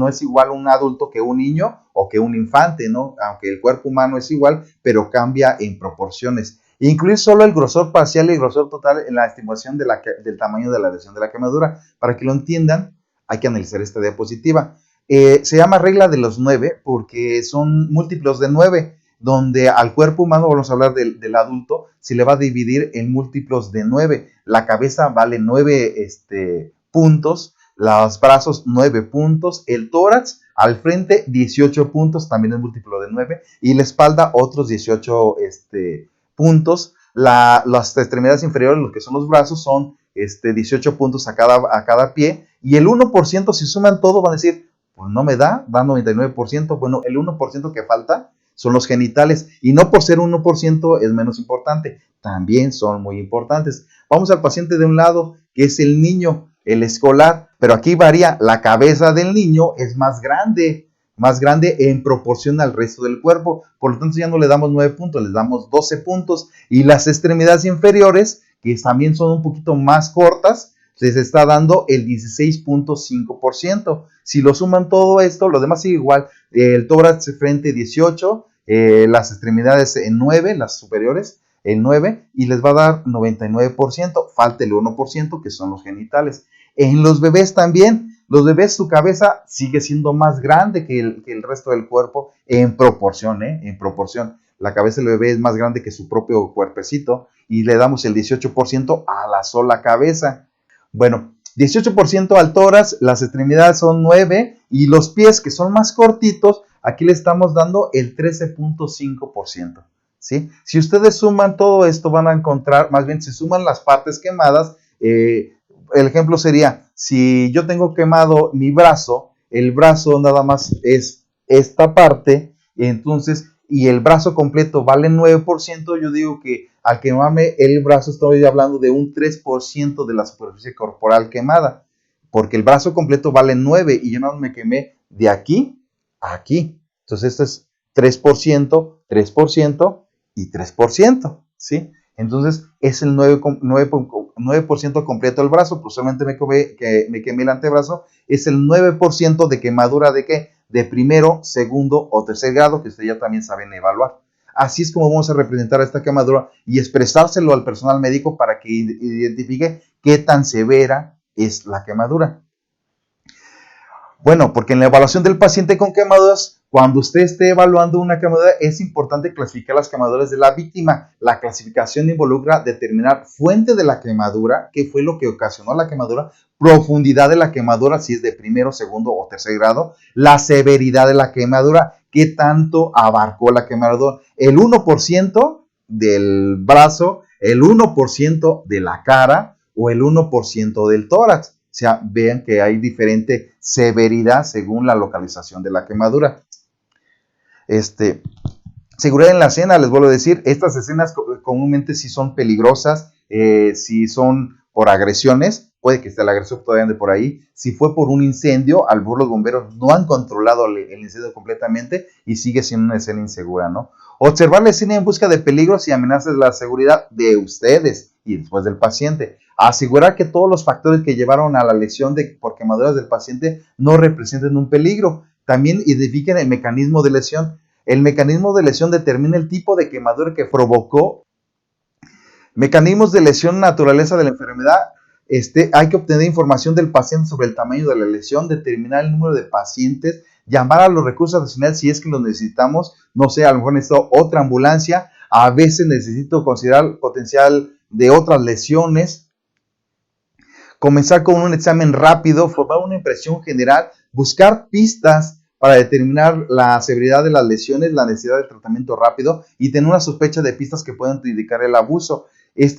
es igual un adulto que un niño o que un infante, ¿no? Aunque el cuerpo humano es igual, pero cambia en proporciones. Incluir solo el grosor parcial y el grosor total en la estimación del tamaño de la lesión de la quemadura. Para que lo entiendan, hay que analizar esta diapositiva. Se llama regla de los 9 porque son múltiplos de 9, donde al cuerpo humano, vamos a hablar del adulto, se le va a dividir en múltiplos de 9. La cabeza vale 9 puntos, los brazos 9 puntos, el tórax al frente 18 puntos, también es múltiplo de 9, y la espalda otros 18 puntos. Las extremidades inferiores, los que son los brazos, son 18 puntos a cada pie, y el 1%, si suman todo, van a decir, pues no me da 99%, bueno, el 1% que falta son los genitales, y no por ser 1% es menos importante, también son muy importantes. Vamos al paciente de un lado, que es el niño, el escolar, pero aquí varía, la cabeza del niño es más grande en proporción al resto del cuerpo, por lo tanto ya no le damos 9 puntos, le damos 12 puntos, y las extremidades inferiores, que también son un poquito más cortas, les está dando el 16.5%. Si lo suman todo esto, lo demás sigue igual. El tórax frente 18, las extremidades en 9, las superiores en 9, y les va a dar 99%. Falta el 1% que son los genitales. En los bebés también, los bebés, su cabeza sigue siendo más grande que el resto del cuerpo en proporción, en proporción. La cabeza del bebé es más grande que su propio cuerpecito y le damos el 18% a la sola cabeza. Bueno, 18% al tórax, las extremidades son 9 y los pies, que son más cortitos, Aquí le estamos dando el 13.5%. ¿Sí? Si ustedes suman todo esto, van a encontrar, más bien, si suman las partes quemadas, el ejemplo sería, si yo tengo quemado mi brazo, el brazo nada más es esta parte, entonces, y el brazo completo vale 9%, yo digo que al quemarme el brazo estoy hablando de un 3% de la superficie corporal quemada, porque el brazo completo vale 9 y yo no me quemé de aquí a aquí. Entonces, esto es 3% y 3%, ¿sí? Entonces, es el 9% completo del brazo, pues solamente me quemé el antebrazo, es el 9% de quemadura de ¿qué? De primero, segundo o tercer grado, que ustedes ya también saben evaluar. Así es como vamos a representar esta quemadura y expresárselo al personal médico para que identifique qué tan severa es la quemadura. Bueno, porque en la evaluación del paciente con quemaduras, cuando usted esté evaluando una quemadura, es importante clasificar las quemaduras de la víctima. La clasificación involucra determinar fuente de la quemadura, qué fue lo que ocasionó la quemadura, profundidad de la quemadura, si es de primero, segundo o tercer grado, la severidad de la quemadura, qué tanto abarcó la quemadura, el 1% del brazo, el 1% de la cara o el 1% del tórax. O sea, vean que hay diferente severidad según la localización de la quemadura. Seguridad en la escena, les vuelvo a decir, estas escenas comúnmente sí son peligrosas, si son por agresiones, puede que esté el agresor todavía ande por ahí. Si fue por un incendio, a lo mejor los bomberos no han controlado el incendio completamente y sigue siendo una escena insegura, ¿no? Observar la escena en busca de peligros y amenazas de la seguridad de ustedes y después del paciente. Asegurar que todos los factores que llevaron a la lesión por quemaduras del paciente no representen un peligro. También identifiquen el mecanismo de lesión. El mecanismo de lesión determina el tipo de quemadura que provocó. Mecanismos de lesión, naturaleza de la enfermedad. Hay que obtener información del paciente sobre el tamaño de la lesión, determinar el número de pacientes, llamar a los recursos adicionales si es que los necesitamos. No sé, a lo mejor necesito otra ambulancia. A veces necesito considerar el potencial de otras lesiones. Comenzar con un examen rápido, formar una impresión general, buscar pistas para determinar la severidad de las lesiones, la necesidad de tratamiento rápido y tener una sospecha de pistas que puedan indicar el abuso.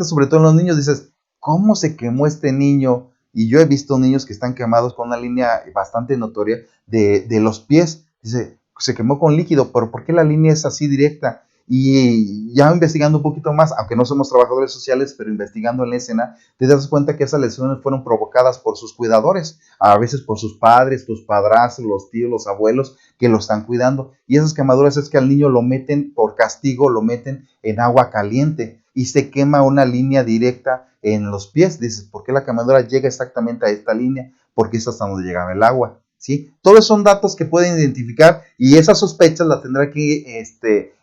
Sobre todo en los niños, dices, ¿cómo se quemó este niño? Y yo he visto niños que están quemados con una línea bastante notoria de los pies. Dice, se quemó con líquido, pero ¿por qué la línea es así directa? Y ya investigando un poquito más, aunque no somos trabajadores sociales, pero investigando en la escena, te das cuenta que esas lesiones fueron provocadas por sus cuidadores, a veces por sus padres, sus padrastros, los tíos, los abuelos que lo están cuidando. Y esas quemaduras es que al niño lo meten por castigo, lo meten en agua caliente y se quema una línea directa en los pies. Dices, ¿por qué la quemadura llega exactamente a esta línea? Porque es hasta donde llegaba el agua, ¿sí? Todos son datos que pueden identificar y esas sospechas las tendrá que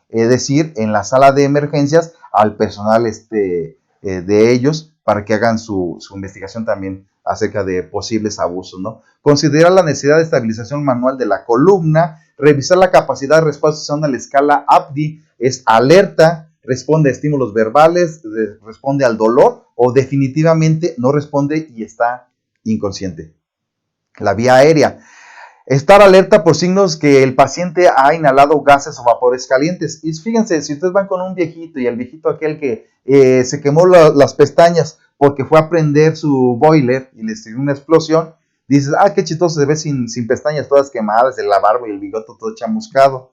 decir en la sala de emergencias al personal de ellos para que hagan su investigación también acerca de posibles abusos, ¿no? Considerar la necesidad de estabilización manual de la columna, revisar la capacidad de respuesta usando la escala APDI, es alerta, responde a estímulos verbales, responde al dolor o definitivamente no responde y está inconsciente. La vía aérea. Estar alerta por signos que el paciente ha inhalado gases o vapores calientes. Y fíjense, si ustedes van con un viejito y el viejito aquel que se quemó las pestañas porque fue a prender su boiler y le dio una explosión, dices, qué chistoso se ve sin pestañas todas quemadas, la barba y el bigote todo chamuscado.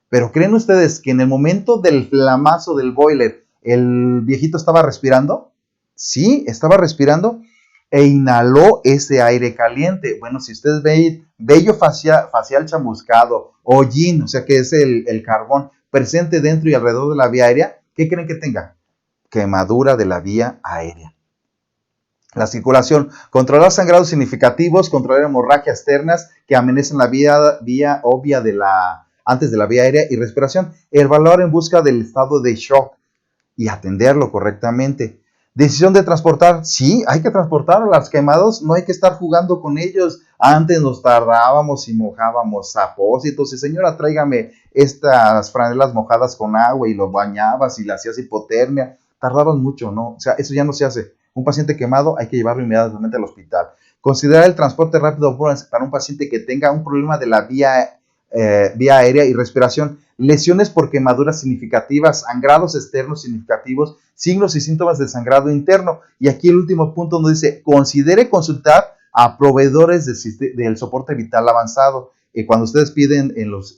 Pero ¿creen ustedes que en el momento del flamazo del boiler el viejito estaba respirando? Sí, estaba respirando e inhaló ese aire caliente. Bueno, si ustedes ven vello facial chamuscado, hollín, o sea que es el carbón presente dentro y alrededor de la vía aérea, ¿qué creen que tenga? Quemadura de la vía aérea. La circulación, controlar sangrados significativos, controlar hemorragias externas que amenazan la vía obvia antes de la vía aérea y respiración. Evaluar en busca del estado de shock y atenderlo correctamente. Decisión de transportar, sí, hay que transportar a los quemados, no hay que estar jugando con ellos. Antes nos tardábamos y mojábamos apósitos y señora, tráigame estas franelas mojadas con agua y lo bañabas y le hacías hipotermia. Tardaban mucho, ¿no? O sea, eso ya no se hace. Un paciente quemado hay que llevarlo inmediatamente al hospital. Considerar el transporte rápido para un paciente que tenga un problema de la vía vía aérea y respiración, lesiones por quemaduras significativas, sangrados externos significativos, signos y síntomas de sangrado interno. Y aquí el último punto nos dice, considere consultar a proveedores del soporte vital avanzado. Cuando ustedes piden en los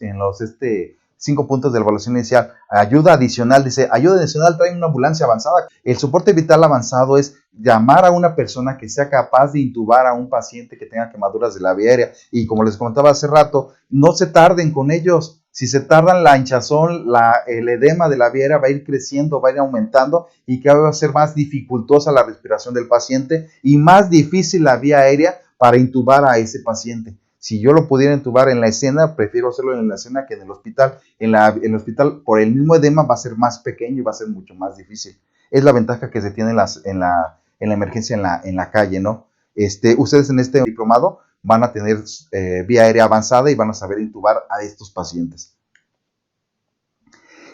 5 puntos de la evaluación inicial, ayuda adicional, dice, ayuda adicional trae una ambulancia avanzada. El soporte vital avanzado es llamar a una persona que sea capaz de intubar a un paciente que tenga quemaduras de la vía aérea. Y como les comentaba hace rato, no se tarden con ellos. Si se tardan, la hinchazón, el edema de la vía aérea va a ir creciendo, va a ir aumentando y cada vez va a ser más dificultosa la respiración del paciente y más difícil la vía aérea para intubar a ese paciente. Si yo lo pudiera intubar en la escena, prefiero hacerlo en la escena que en el hospital. En el hospital, por el mismo edema, va a ser más pequeño y va a ser mucho más difícil. Es la ventaja que se tiene en la emergencia en la calle, ¿no? Ustedes en este diplomado van a tener vía aérea avanzada y van a saber intubar a estos pacientes.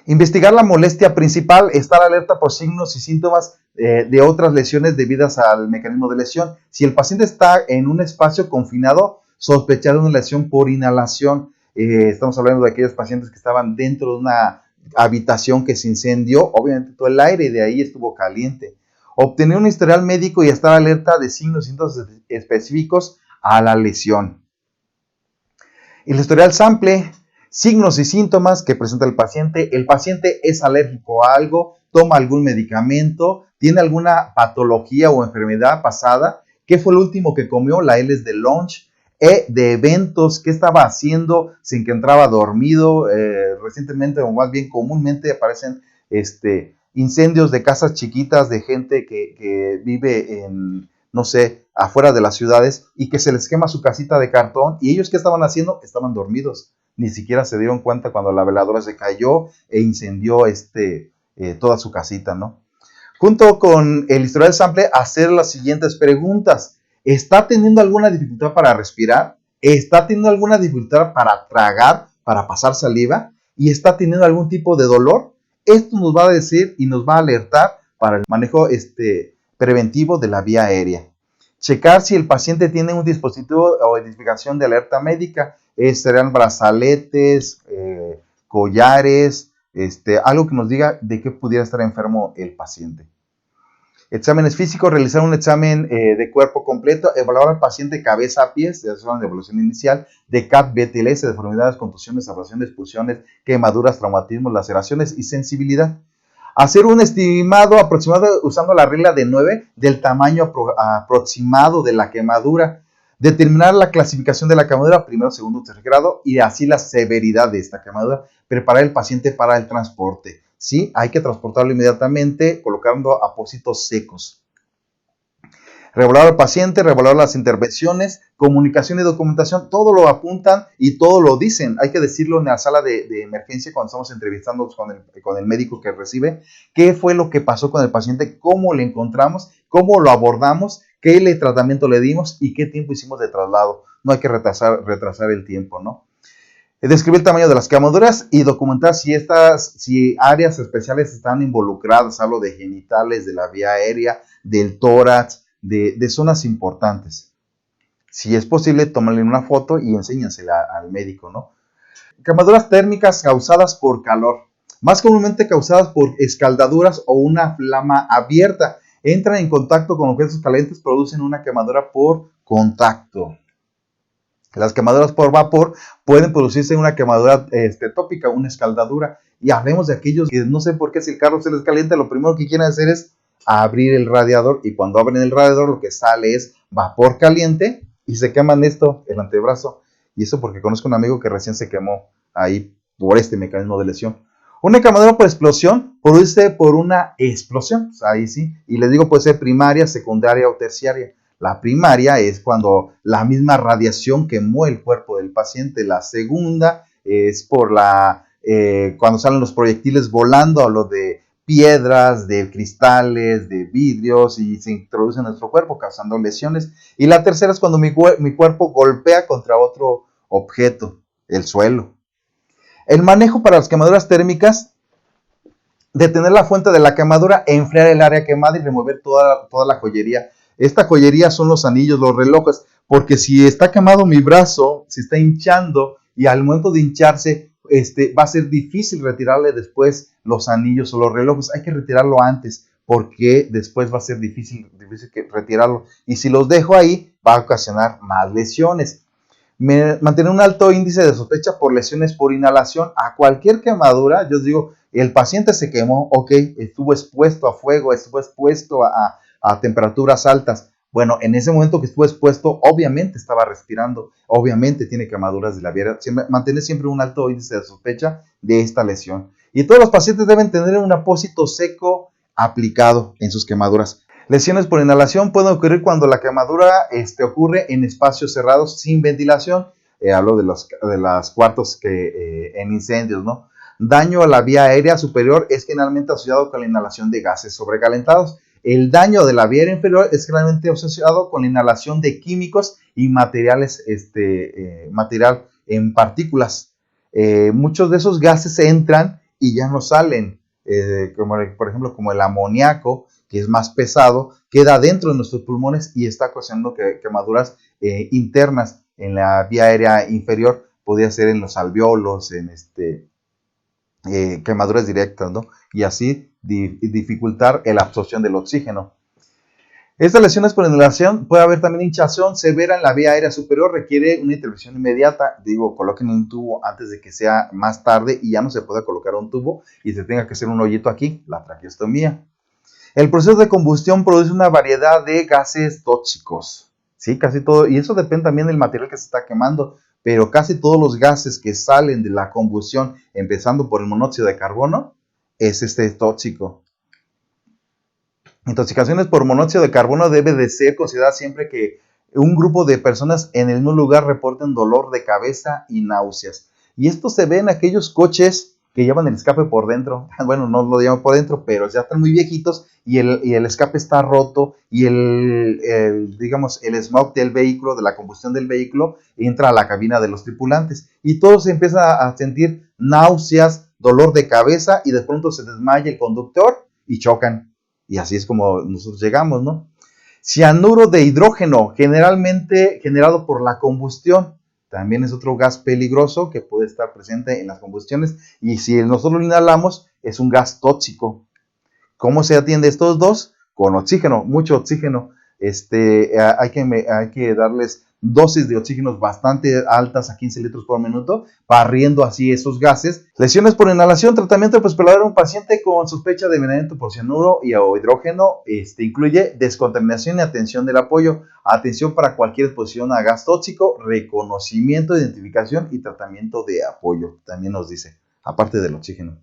Investigar la molestia principal, estar alerta por signos y síntomas de otras lesiones debidas al mecanismo de lesión. Si el paciente está en un espacio confinado, sospechar una lesión por inhalación. Estamos hablando de aquellos pacientes que estaban dentro de una habitación que se incendió, obviamente todo el aire de ahí estuvo caliente. Obtener un historial médico y estar alerta de signos y síntomas específicos a la lesión. El historial sample, signos y síntomas que presenta el paciente. El paciente es alérgico a algo, toma algún medicamento, tiene alguna patología o enfermedad pasada. ¿Qué fue lo último que comió? La L es de lunch. De eventos, qué estaba haciendo, se encontraba dormido. Recientemente, o más bien comúnmente, aparecen incendios de casas chiquitas de gente que vive en, no sé, afuera de las ciudades y que se les quema su casita de cartón. ¿Y ellos qué estaban haciendo? Estaban dormidos. Ni siquiera se dieron cuenta cuando la veladora se cayó e incendió toda su casita, ¿no? Junto con el historial sample, hacer las siguientes preguntas. ¿Está teniendo alguna dificultad para respirar? ¿Está teniendo alguna dificultad para tragar, para pasar saliva? ¿Y está teniendo algún tipo de dolor? Esto nos va a decir y nos va a alertar para el manejo preventivo de la vía aérea. Checar si el paciente tiene un dispositivo o identificación de alerta médica. Serán brazaletes, collares, algo que nos diga de qué pudiera estar enfermo el paciente. Exámenes físicos, realizar un examen de cuerpo completo, evaluar al paciente cabeza a pies, de evaluación inicial, de CAT, BTLS, deformidades, contusiones, abrasiones, expulsiones, quemaduras, traumatismos, laceraciones y sensibilidad. Hacer un estimado aproximado usando la regla de 9 del tamaño aproximado de la quemadura. Determinar la clasificación de la quemadura, primero, segundo, tercer grado, y así la severidad de esta quemadura. Preparar el paciente para el transporte. ¿Sí? Hay que transportarlo inmediatamente colocando apósitos secos. Revaluar al paciente, revaluar las intervenciones, comunicación y documentación, todo lo apuntan y todo lo dicen. Hay que decirlo en la sala de emergencia cuando estamos entrevistando con el médico que recibe, qué fue lo que pasó con el paciente, cómo le encontramos, cómo lo abordamos, qué tratamiento le dimos y qué tiempo hicimos de traslado. No hay que retrasar el tiempo, ¿no? Describir el tamaño de las quemaduras y documentar si áreas especiales están involucradas. Hablo de genitales, de la vía aérea, del tórax, de zonas importantes. Si es posible, tómale una foto y enséñasela al médico, ¿no? Quemaduras térmicas causadas por calor. Más comúnmente causadas por escaldaduras o una flama abierta. Entran en contacto con objetos calientes, producen una quemadura por contacto. Las quemaduras por vapor pueden producirse una quemadura tópica, una escaldadura. Y hablemos de aquellos que no sé por qué si el carro se les calienta, lo primero que quieren hacer es abrir el radiador. Y cuando abren el radiador lo que sale es vapor caliente y se queman el antebrazo. Y eso porque conozco un amigo que recién se quemó ahí por este mecanismo de lesión. Una quemadura por explosión produce por una explosión. Ahí sí. Y les digo, puede ser primaria, secundaria o terciaria. La primaria es cuando la misma radiación quemó el cuerpo del paciente. La segunda es por cuando salen los proyectiles volando, hablo de piedras, de cristales, de vidrios y se introduce en nuestro cuerpo causando lesiones. Y la tercera es cuando mi cuerpo golpea contra otro objeto, el suelo. El manejo para las quemaduras térmicas: detener la fuente de la quemadura, enfriar el área quemada y remover toda la joyería. Esta joyería son los anillos, los relojes, porque si está quemado mi brazo, si está hinchando y al momento de hincharse, va a ser difícil retirarle después los anillos o los relojes. Hay que retirarlo antes porque después va a ser difícil retirarlo. Y si los dejo ahí, va a ocasionar más lesiones. Mantener un alto índice de sospecha por lesiones por inhalación a cualquier quemadura. Yo digo, el paciente se quemó, ok, estuvo expuesto a fuego, estuvo expuesto a temperaturas altas. Bueno, en ese momento que estuvo expuesto, obviamente estaba respirando, obviamente tiene quemaduras de la vía aérea. Mantener siempre un alto índice de sospecha de esta lesión. Y todos los pacientes deben tener un apósito seco aplicado en sus quemaduras. Lesiones por inhalación pueden ocurrir cuando la quemadura ocurre en espacios cerrados sin ventilación. Hablo de los cuartos en incendios, ¿no? Daño a la vía aérea superior es generalmente asociado con la inhalación de gases sobrecalentados. El daño de la vía aérea inferior es generalmente asociado con la inhalación de químicos y materiales, material en partículas. Muchos de esos gases entran y ya no salen, como, por ejemplo, como el amoníaco, que es más pesado, queda dentro de nuestros pulmones y está ocasionando quemaduras internas en la vía aérea inferior. Podría ser en los alveolos, en quemaduras directas, ¿no? Y así dificultar la absorción del oxígeno. Estas lesiones por inhalación, puede haber también hinchazón severa en la vía aérea superior, requiere una intervención inmediata. Digo, coloquen un tubo antes de que sea más tarde y ya no se pueda colocar un tubo y se tenga que hacer un hoyito aquí, la traqueostomía. El proceso de combustión produce una variedad de gases tóxicos, ¿sí? Casi todo, y eso depende también del material que se está quemando, pero casi todos los gases que salen de la combustión, empezando por el monóxido de carbono, es tóxico. Intoxicaciones por monóxido de carbono debe de ser considerada siempre que un grupo de personas en el mismo lugar reporten dolor de cabeza y náuseas. Y esto se ve en aquellos coches que llevan el escape por dentro. Bueno, no lo llevan por dentro, pero ya están muy viejitos y el escape está roto y digamos, el smog del vehículo, de la combustión del vehículo, entra a la cabina de los tripulantes y todos empiezan a sentir náuseas, dolor de cabeza y de pronto se desmaya el conductor y chocan. Y así es como nosotros llegamos, ¿no? Cianuro de hidrógeno, generalmente generado por la combustión. También es otro gas peligroso que puede estar presente en las combustiones y si nosotros lo inhalamos es un gas tóxico. ¿Cómo se atiende estos dos? Con oxígeno, mucho oxígeno. Hay que darles dosis de oxígenos bastante altas a 15 litros por minuto, barriendo así esos gases. Lesiones por inhalación, tratamiento pues para un paciente con sospecha de envenenamiento por cianuro o hidrógeno, incluye descontaminación y atención del apoyo, atención para cualquier exposición a gas tóxico, reconocimiento, identificación y tratamiento de apoyo, también nos dice, aparte del oxígeno.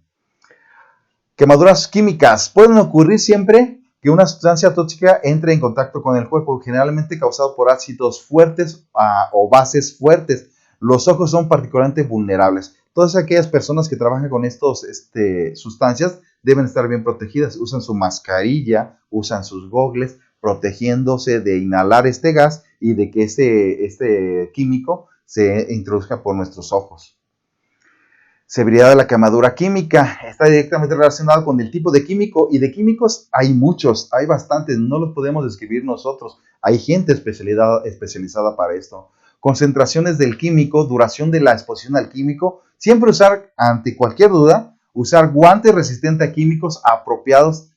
Quemaduras químicas pueden ocurrir siempre que una sustancia tóxica entre en contacto con el cuerpo, generalmente causado por ácidos fuertes o bases fuertes. Los ojos son particularmente vulnerables. Todas aquellas personas que trabajan con estas sustancias deben estar bien protegidas. Usan su mascarilla, usan sus gogles, protegiéndose de inhalar este gas y de que este químico se introduzca por nuestros ojos. Severidad de la quemadura química está directamente relacionado con el tipo de químico y de químicos hay muchos, hay bastantes, no los podemos describir nosotros, hay gente especializada para esto. Concentraciones del químico, duración de la exposición al químico, siempre usar, ante cualquier duda, usar guantes resistentes a químicos apropiados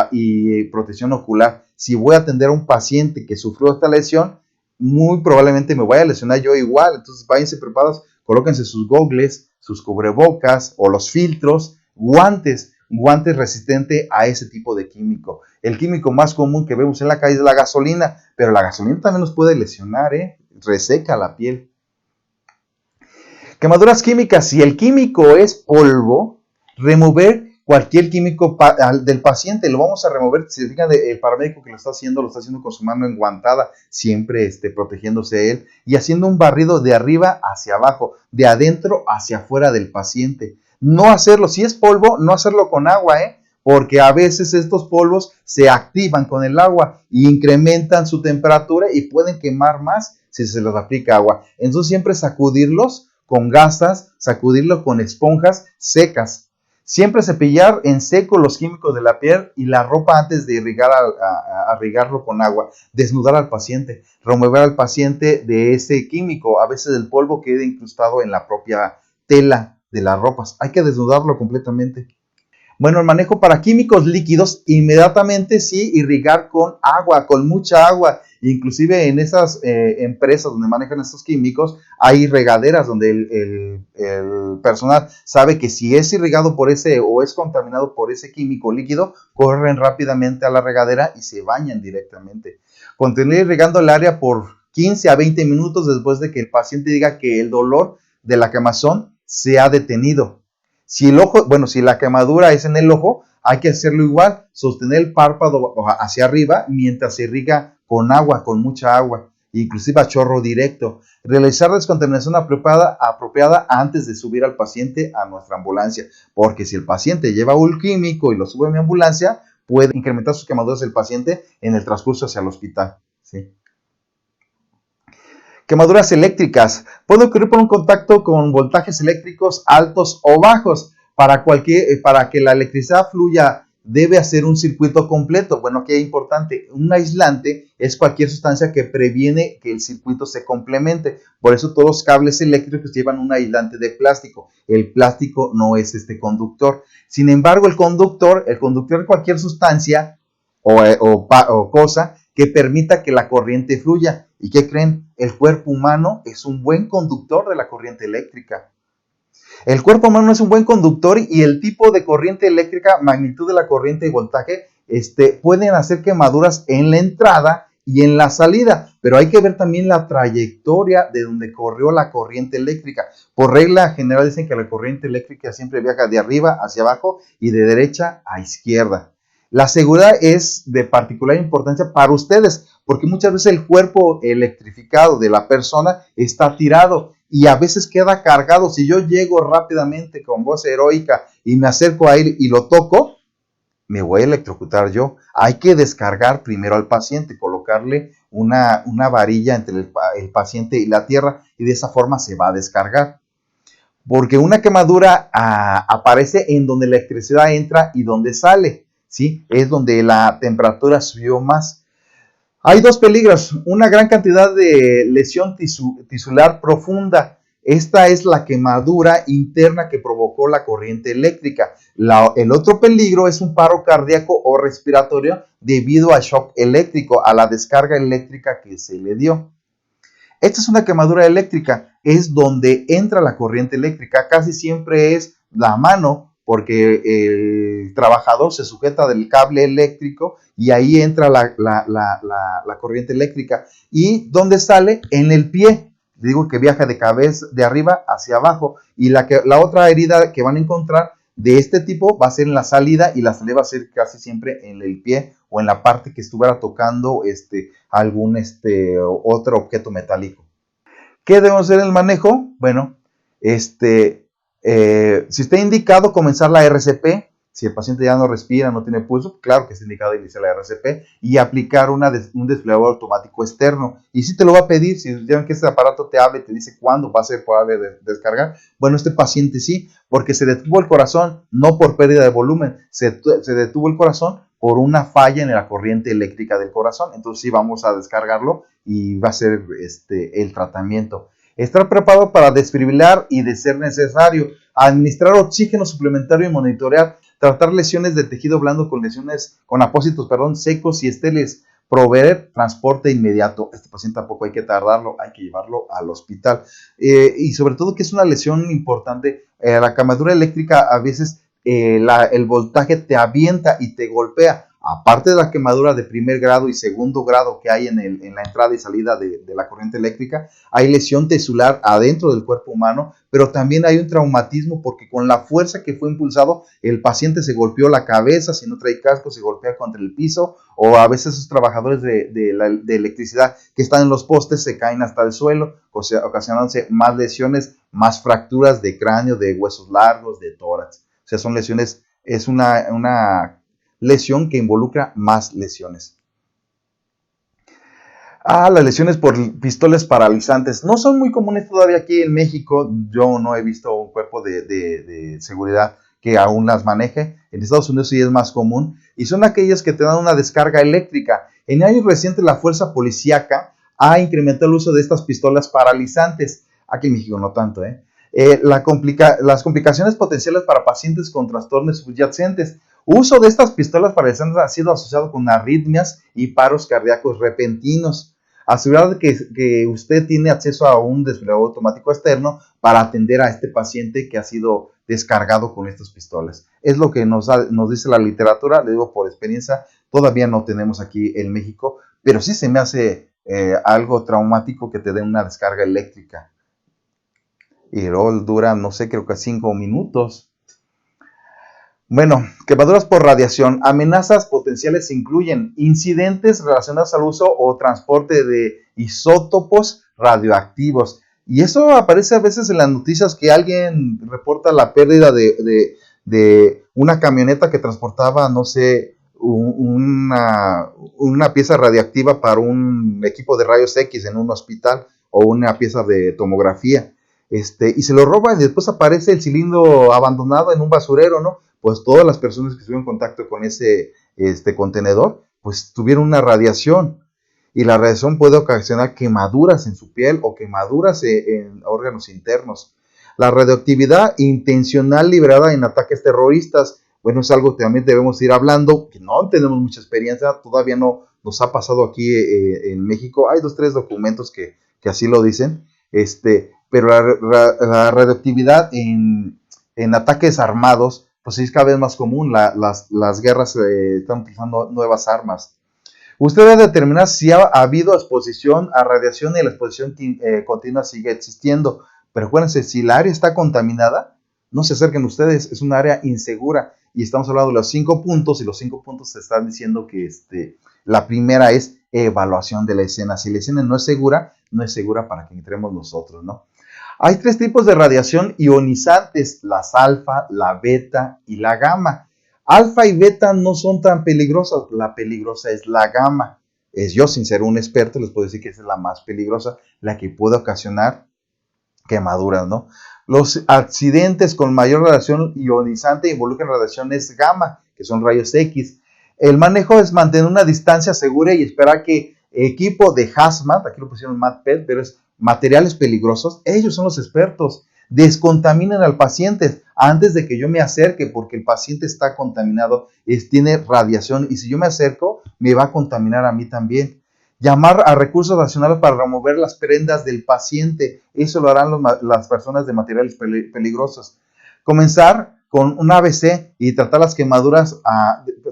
y protección ocular. Si voy a atender a un paciente que sufrió esta lesión, muy probablemente me vaya a lesionar yo igual, entonces váyanse preparados, colóquense sus gogles, sus cubrebocas o los filtros, guantes resistentes a ese tipo de químico. El químico más común que vemos en la calle es la gasolina, pero la gasolina también nos puede lesionar, reseca la piel. Quemaduras químicas, si el químico es polvo, remover cualquier químico del paciente, lo vamos a remover. Si se fijan, el paramédico que lo está haciendo con su mano enguantada, siempre protegiéndose él y haciendo un barrido de arriba hacia abajo, de adentro hacia afuera del paciente. No hacerlo, si es polvo, no hacerlo con agua, porque a veces estos polvos se activan con el agua e incrementan su temperatura y pueden quemar más si se les aplica agua. Entonces siempre sacudirlos con gasas, sacudirlo con esponjas secas. Siempre cepillar en seco los químicos de la piel y la ropa antes de irrigarlo con agua. Desnudar al paciente, remover al paciente de ese químico. A veces el polvo queda incrustado en la propia tela de las ropas. Hay que desnudarlo completamente. Bueno, el manejo para químicos líquidos, inmediatamente sí, irrigar con agua, con mucha agua. Inclusive en esas empresas donde manejan estos químicos, hay regaderas donde el personal sabe que si es irrigado por ese o es contaminado por ese químico líquido, corren rápidamente a la regadera y se bañan directamente. Continuar irrigando el área por 15 a 20 minutos después de que el paciente diga que el dolor de la quemazón se ha detenido. Si la quemadura es en el ojo, hay que hacerlo igual, sostener el párpado hacia arriba mientras se irriga con agua, con mucha agua, inclusive a chorro directo. Realizar descontaminación apropiada antes de subir al paciente a nuestra ambulancia, porque si el paciente lleva un químico y lo sube a mi ambulancia, puede incrementar sus quemaduras del paciente en el transcurso hacia el hospital. ¿Sí? Quemaduras eléctricas. Puede ocurrir por un contacto con voltajes eléctricos altos o bajos. Para que la electricidad fluya, debe hacer un circuito completo. Bueno, aquí es importante. Un aislante es cualquier sustancia que previene que el circuito se complemente. Por eso todos los cables eléctricos llevan un aislante de plástico. El plástico no es este conductor. Sin embargo, el conductor es cualquier sustancia o cosa que permita que la corriente fluya. ¿Y qué creen? El cuerpo humano es un buen conductor de la corriente eléctrica. El cuerpo humano es un buen conductor y el tipo de corriente eléctrica, magnitud de la corriente y voltaje, pueden hacer quemaduras en la entrada y en la salida, pero hay que ver también la trayectoria de donde corrió la corriente eléctrica. Por regla general dicen que la corriente eléctrica siempre viaja de arriba hacia abajo y de derecha a izquierda. La seguridad es de particular importancia para ustedes, porque muchas veces el cuerpo electrificado de la persona está tirado y a veces queda cargado. Si yo llego rápidamente con voz heroica y me acerco a él y lo toco, me voy a electrocutar yo. Hay que descargar primero al paciente, colocarle una varilla entre el paciente y la tierra y de esa forma se va a descargar. Porque una quemadura aparece en donde la electricidad entra y donde sale, ¿sí? Es donde la temperatura subió más. Hay dos peligros, una gran cantidad de lesión tisular profunda. Esta es la quemadura interna que provocó la corriente eléctrica. El otro peligro es un paro cardíaco o respiratorio debido al shock eléctrico, a la descarga eléctrica que se le dio. Esta es una quemadura eléctrica, es donde entra la corriente eléctrica, casi siempre es la mano, porque el trabajador se sujeta del cable eléctrico y ahí entra la corriente eléctrica. ¿Y dónde sale? En el pie. Digo que viaja de arriba hacia abajo. Y la otra herida que van a encontrar de este tipo va a ser en la salida, y la salida va a ser casi siempre en el pie o en la parte que estuviera tocando algún otro objeto metálico. ¿Qué debemos hacer en el manejo? Bueno, si está indicado comenzar la RCP, si el paciente ya no respira, no tiene pulso, claro que está indicado iniciar la RCP y aplicar un desfibrilador automático externo. Y si te lo va a pedir, si ya ven que este aparato te habla y te dice cuándo va a ser probable descargar, bueno, este paciente sí, porque se detuvo el corazón, no por pérdida de volumen, se detuvo el corazón por una falla en la corriente eléctrica del corazón. Entonces sí vamos a descargarlo y va a ser el tratamiento. Estar preparado para desfibrilar y, de ser necesario, administrar oxígeno suplementario y monitorear, tratar lesiones de tejido blando con apósitos secos y estériles, proveer transporte inmediato. Este paciente tampoco hay que tardarlo, hay que llevarlo al hospital. Y sobre todo que es una lesión importante, la quemadura eléctrica a veces el voltaje te avienta y te golpea. Aparte de la quemadura de primer grado y segundo grado que hay en la entrada y salida de la corriente eléctrica, hay lesión tisular adentro del cuerpo humano, pero también hay un traumatismo porque con la fuerza que fue impulsado, el paciente se golpeó la cabeza, si no trae casco se golpea contra el piso, o a veces esos trabajadores de electricidad que están en los postes se caen hasta el suelo, ocasionándose más lesiones, más fracturas de cráneo, de huesos largos, de tórax. O sea, son lesiones, es una lesión que involucra más lesiones. Las lesiones por pistolas paralizantes no son muy comunes todavía aquí en México. Yo no he visto un cuerpo de seguridad que aún las maneje. En Estados Unidos sí es más común. Y son aquellas que te dan una descarga eléctrica. En años recientes la fuerza policíaca ha incrementado el uso de estas pistolas paralizantes. Aquí en México no tanto, las complicaciones potenciales para pacientes con trastornos subyacentes. Uso de estas pistolas paralizantes ha sido asociado con arritmias y paros cardíacos repentinos. Asegurar que usted tiene acceso a un desfibrilador automático externo para atender a este paciente que ha sido descargado con estas pistolas. Es lo que nos dice la literatura, le digo por experiencia, todavía no tenemos aquí en México, pero sí se me hace algo traumático que te den una descarga eléctrica. Y luego dura, no sé, creo que 5 minutos. Bueno, quemaduras por radiación. Amenazas potenciales incluyen incidentes relacionados al uso o transporte de isótopos radioactivos. Y eso aparece a veces en las noticias que alguien reporta la pérdida de una camioneta que transportaba, no sé, una pieza radiactiva para un equipo de rayos X en un hospital o una pieza de tomografía. Y se lo roba y después aparece el cilindro abandonado en un basurero, ¿no? Pues todas las personas que estuvieron en contacto con ese contenedor, pues tuvieron una radiación. Y la radiación puede ocasionar quemaduras en su piel o quemaduras en órganos internos. La radioactividad intencional liberada en ataques terroristas, bueno, es algo que también debemos ir hablando, que no tenemos mucha experiencia, todavía no nos ha pasado aquí en México. Hay 2 o 3 documentos que así lo dicen, pero la radioactividad en ataques armados, pues es cada vez más común. Las guerras están utilizando nuevas armas. Usted debe determinar si ha habido exposición a radiación y la exposición continua sigue existiendo. Pero acuérdense, si la área está contaminada, no se acerquen ustedes, es un área insegura. Y estamos hablando de los 5 puntos, y los 5 puntos se están diciendo que la primera es evaluación de la escena. Si la escena no es segura para que entremos nosotros, ¿no? Hay 3 tipos de radiación ionizantes, las alfa, la beta y la gamma. Alfa y beta no son tan peligrosas, la peligrosa es la gamma. Yo, sin ser un experto, les puedo decir que esa es la más peligrosa, la que puede ocasionar quemaduras, ¿no? Los accidentes con mayor radiación ionizante involucran radiaciones gamma, que son rayos X. El manejo es mantener una distancia segura y esperar que equipo de hazmat, aquí lo pusieron MatPet, pero es materiales peligrosos, ellos son los expertos, descontaminen al paciente antes de que yo me acerque, porque el paciente está contaminado, tiene radiación, y si yo me acerco, me va a contaminar a mí también. Llamar a recursos nacionales para remover las prendas del paciente, eso lo harán las personas de materiales peligrosos. Comenzar con un ABC y tratar las quemaduras,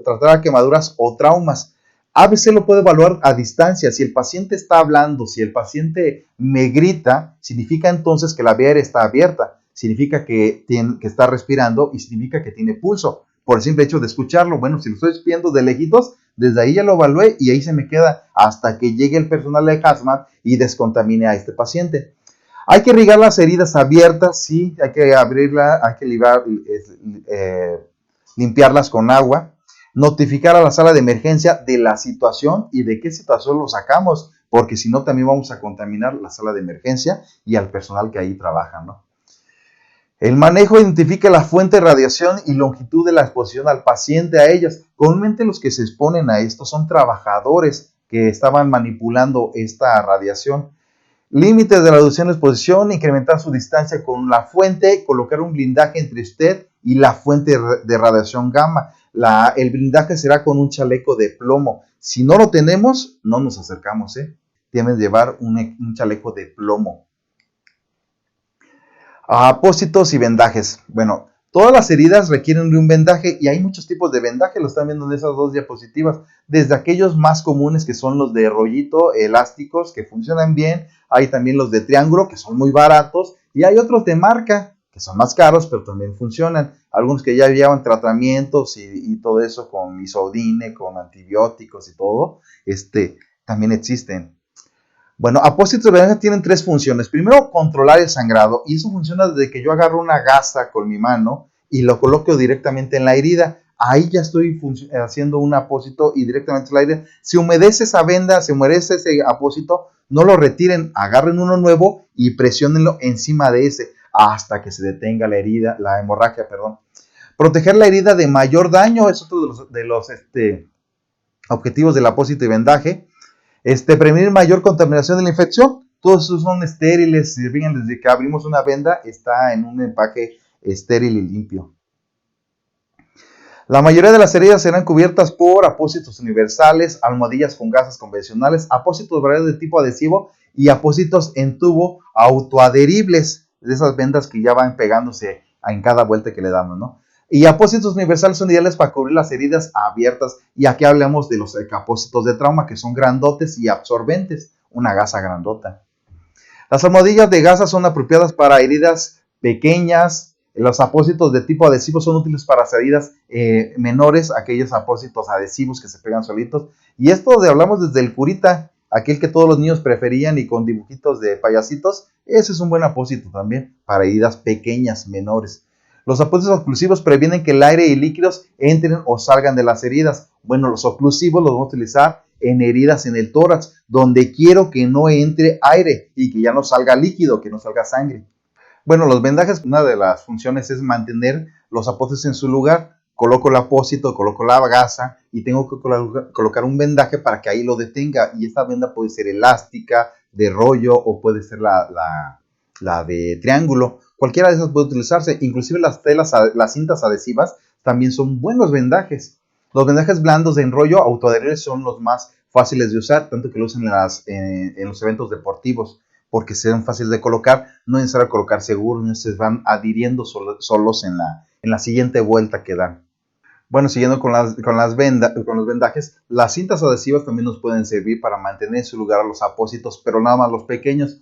tratar quemaduras o traumas. ABC lo puedo evaluar a distancia. Si el paciente está hablando, si el paciente me grita, significa entonces que la vía aérea está abierta, significa que está respirando y significa que tiene pulso. Por el simple hecho de escucharlo, bueno, si lo estoy viendo de lejitos, desde ahí ya lo evalué y ahí se me queda hasta que llegue el personal de hazmat y descontamine a este paciente. Hay que irrigar las heridas abiertas, sí, hay que abrirlas, hay que limpiarlas con agua. Notificar a la sala de emergencia de la situación y de qué situación lo sacamos, porque si no también vamos a contaminar la sala de emergencia y al personal que ahí trabaja, ¿no? El manejo identifica la fuente de radiación y longitud de la exposición al paciente a ellas. Comúnmente los que se exponen a esto son trabajadores que estaban manipulando esta radiación. Límites de reducción de exposición, incrementar su distancia con la fuente, colocar un blindaje entre usted y la fuente de radiación gamma. El blindaje será con un chaleco de plomo. Si no lo tenemos, no nos acercamos, Deben llevar un chaleco de plomo. Apósitos y vendajes. Bueno, todas las heridas requieren de un vendaje y hay muchos tipos de vendaje, lo están viendo en esas 2 diapositivas, desde aquellos más comunes que son los de rollito, elásticos, que funcionan bien, hay también los de triángulo, que son muy baratos, y hay otros de marca, que son más caros, pero también funcionan, algunos que ya llevan tratamientos y todo eso con isodine, con antibióticos y todo, también existen. Bueno, apósitos de vendaje tienen 3 funciones. Primero, controlar el sangrado. Y eso funciona desde que yo agarro una gasa con mi mano y lo coloco directamente en la herida. Ahí ya estoy haciendo un apósito y directamente en la herida. Si humedece esa venda, si humedece ese apósito, no lo retiren. Agarren uno nuevo y presiónenlo encima de ese hasta que se detenga la herida, la hemorragia, perdón. Proteger la herida de mayor daño es otro de los objetivos del apósito y vendaje. Prevenir mayor contaminación de la infección. Todos esos son estériles. Si bien desde que abrimos una venda está en un empaque estéril y limpio. La mayoría de las heridas serán cubiertas por apósitos universales, almohadillas con gasas convencionales, apósitos variados de tipo adhesivo y apósitos en tubo autoadheribles, de esas vendas que ya van pegándose en cada vuelta que le damos, ¿no? Y apósitos universales son ideales para cubrir las heridas abiertas, y aquí hablamos de los apósitos de trauma, que son grandotes y absorbentes, una gasa grandota. Las almohadillas de gasa son apropiadas para heridas pequeñas. Los apósitos de tipo adhesivo son útiles para heridas menores, aquellos apósitos adhesivos que se pegan solitos. Y esto hablamos desde el curita, aquel que todos los niños preferían y con dibujitos de payasitos. Ese es un buen apósito también para heridas pequeñas, menores. Los apósitos oclusivos previenen que el aire y líquidos entren o salgan de las heridas. Bueno, los oclusivos los vamos a utilizar en heridas en el tórax, donde quiero que no entre aire y que ya no salga líquido, que no salga sangre. Bueno, los vendajes, una de las funciones es mantener los apósitos en su lugar. Coloco el apósito, coloco la gasa y tengo que colocar un vendaje para que ahí lo detenga. Y esta venda puede ser elástica, de rollo, o puede ser la de triángulo. Cualquiera de esas puede utilizarse. Inclusive las cintas adhesivas también son buenos vendajes. Los vendajes blandos de enrollo autoadheribles son los más fáciles de usar, tanto que lo usan en los eventos deportivos, porque son fáciles de colocar, no es necesario colocar seguros, se van adhiriendo solos en la siguiente vuelta que dan. Bueno, siguiendo con los vendajes, las cintas adhesivas también nos pueden servir para mantener en su lugar a los apósitos, pero nada más los pequeños.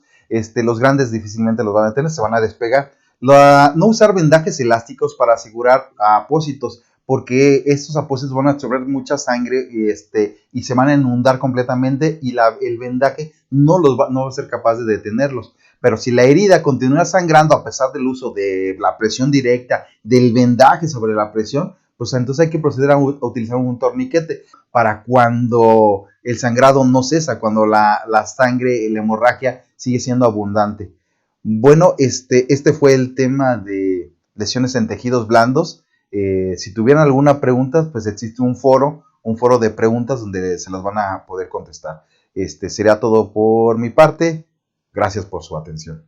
Los grandes difícilmente los van a tener, se van a despegar. No usar vendajes elásticos para asegurar apósitos, porque estos apósitos van a absorber mucha sangre y se van a inundar completamente, y el vendaje no va a ser capaz de detenerlos. Pero si la herida continúa sangrando a pesar del uso de la presión directa, del vendaje sobre la presión, pues entonces hay que proceder a utilizar un torniquete para cuando el sangrado no cesa, cuando la sangre, la hemorragia sigue siendo abundante. Bueno, este fue el tema de lesiones en tejidos blandos. Si tuvieran alguna pregunta, pues existe un foro de preguntas donde se las van a poder contestar. Sería todo por mi parte. Gracias por su atención.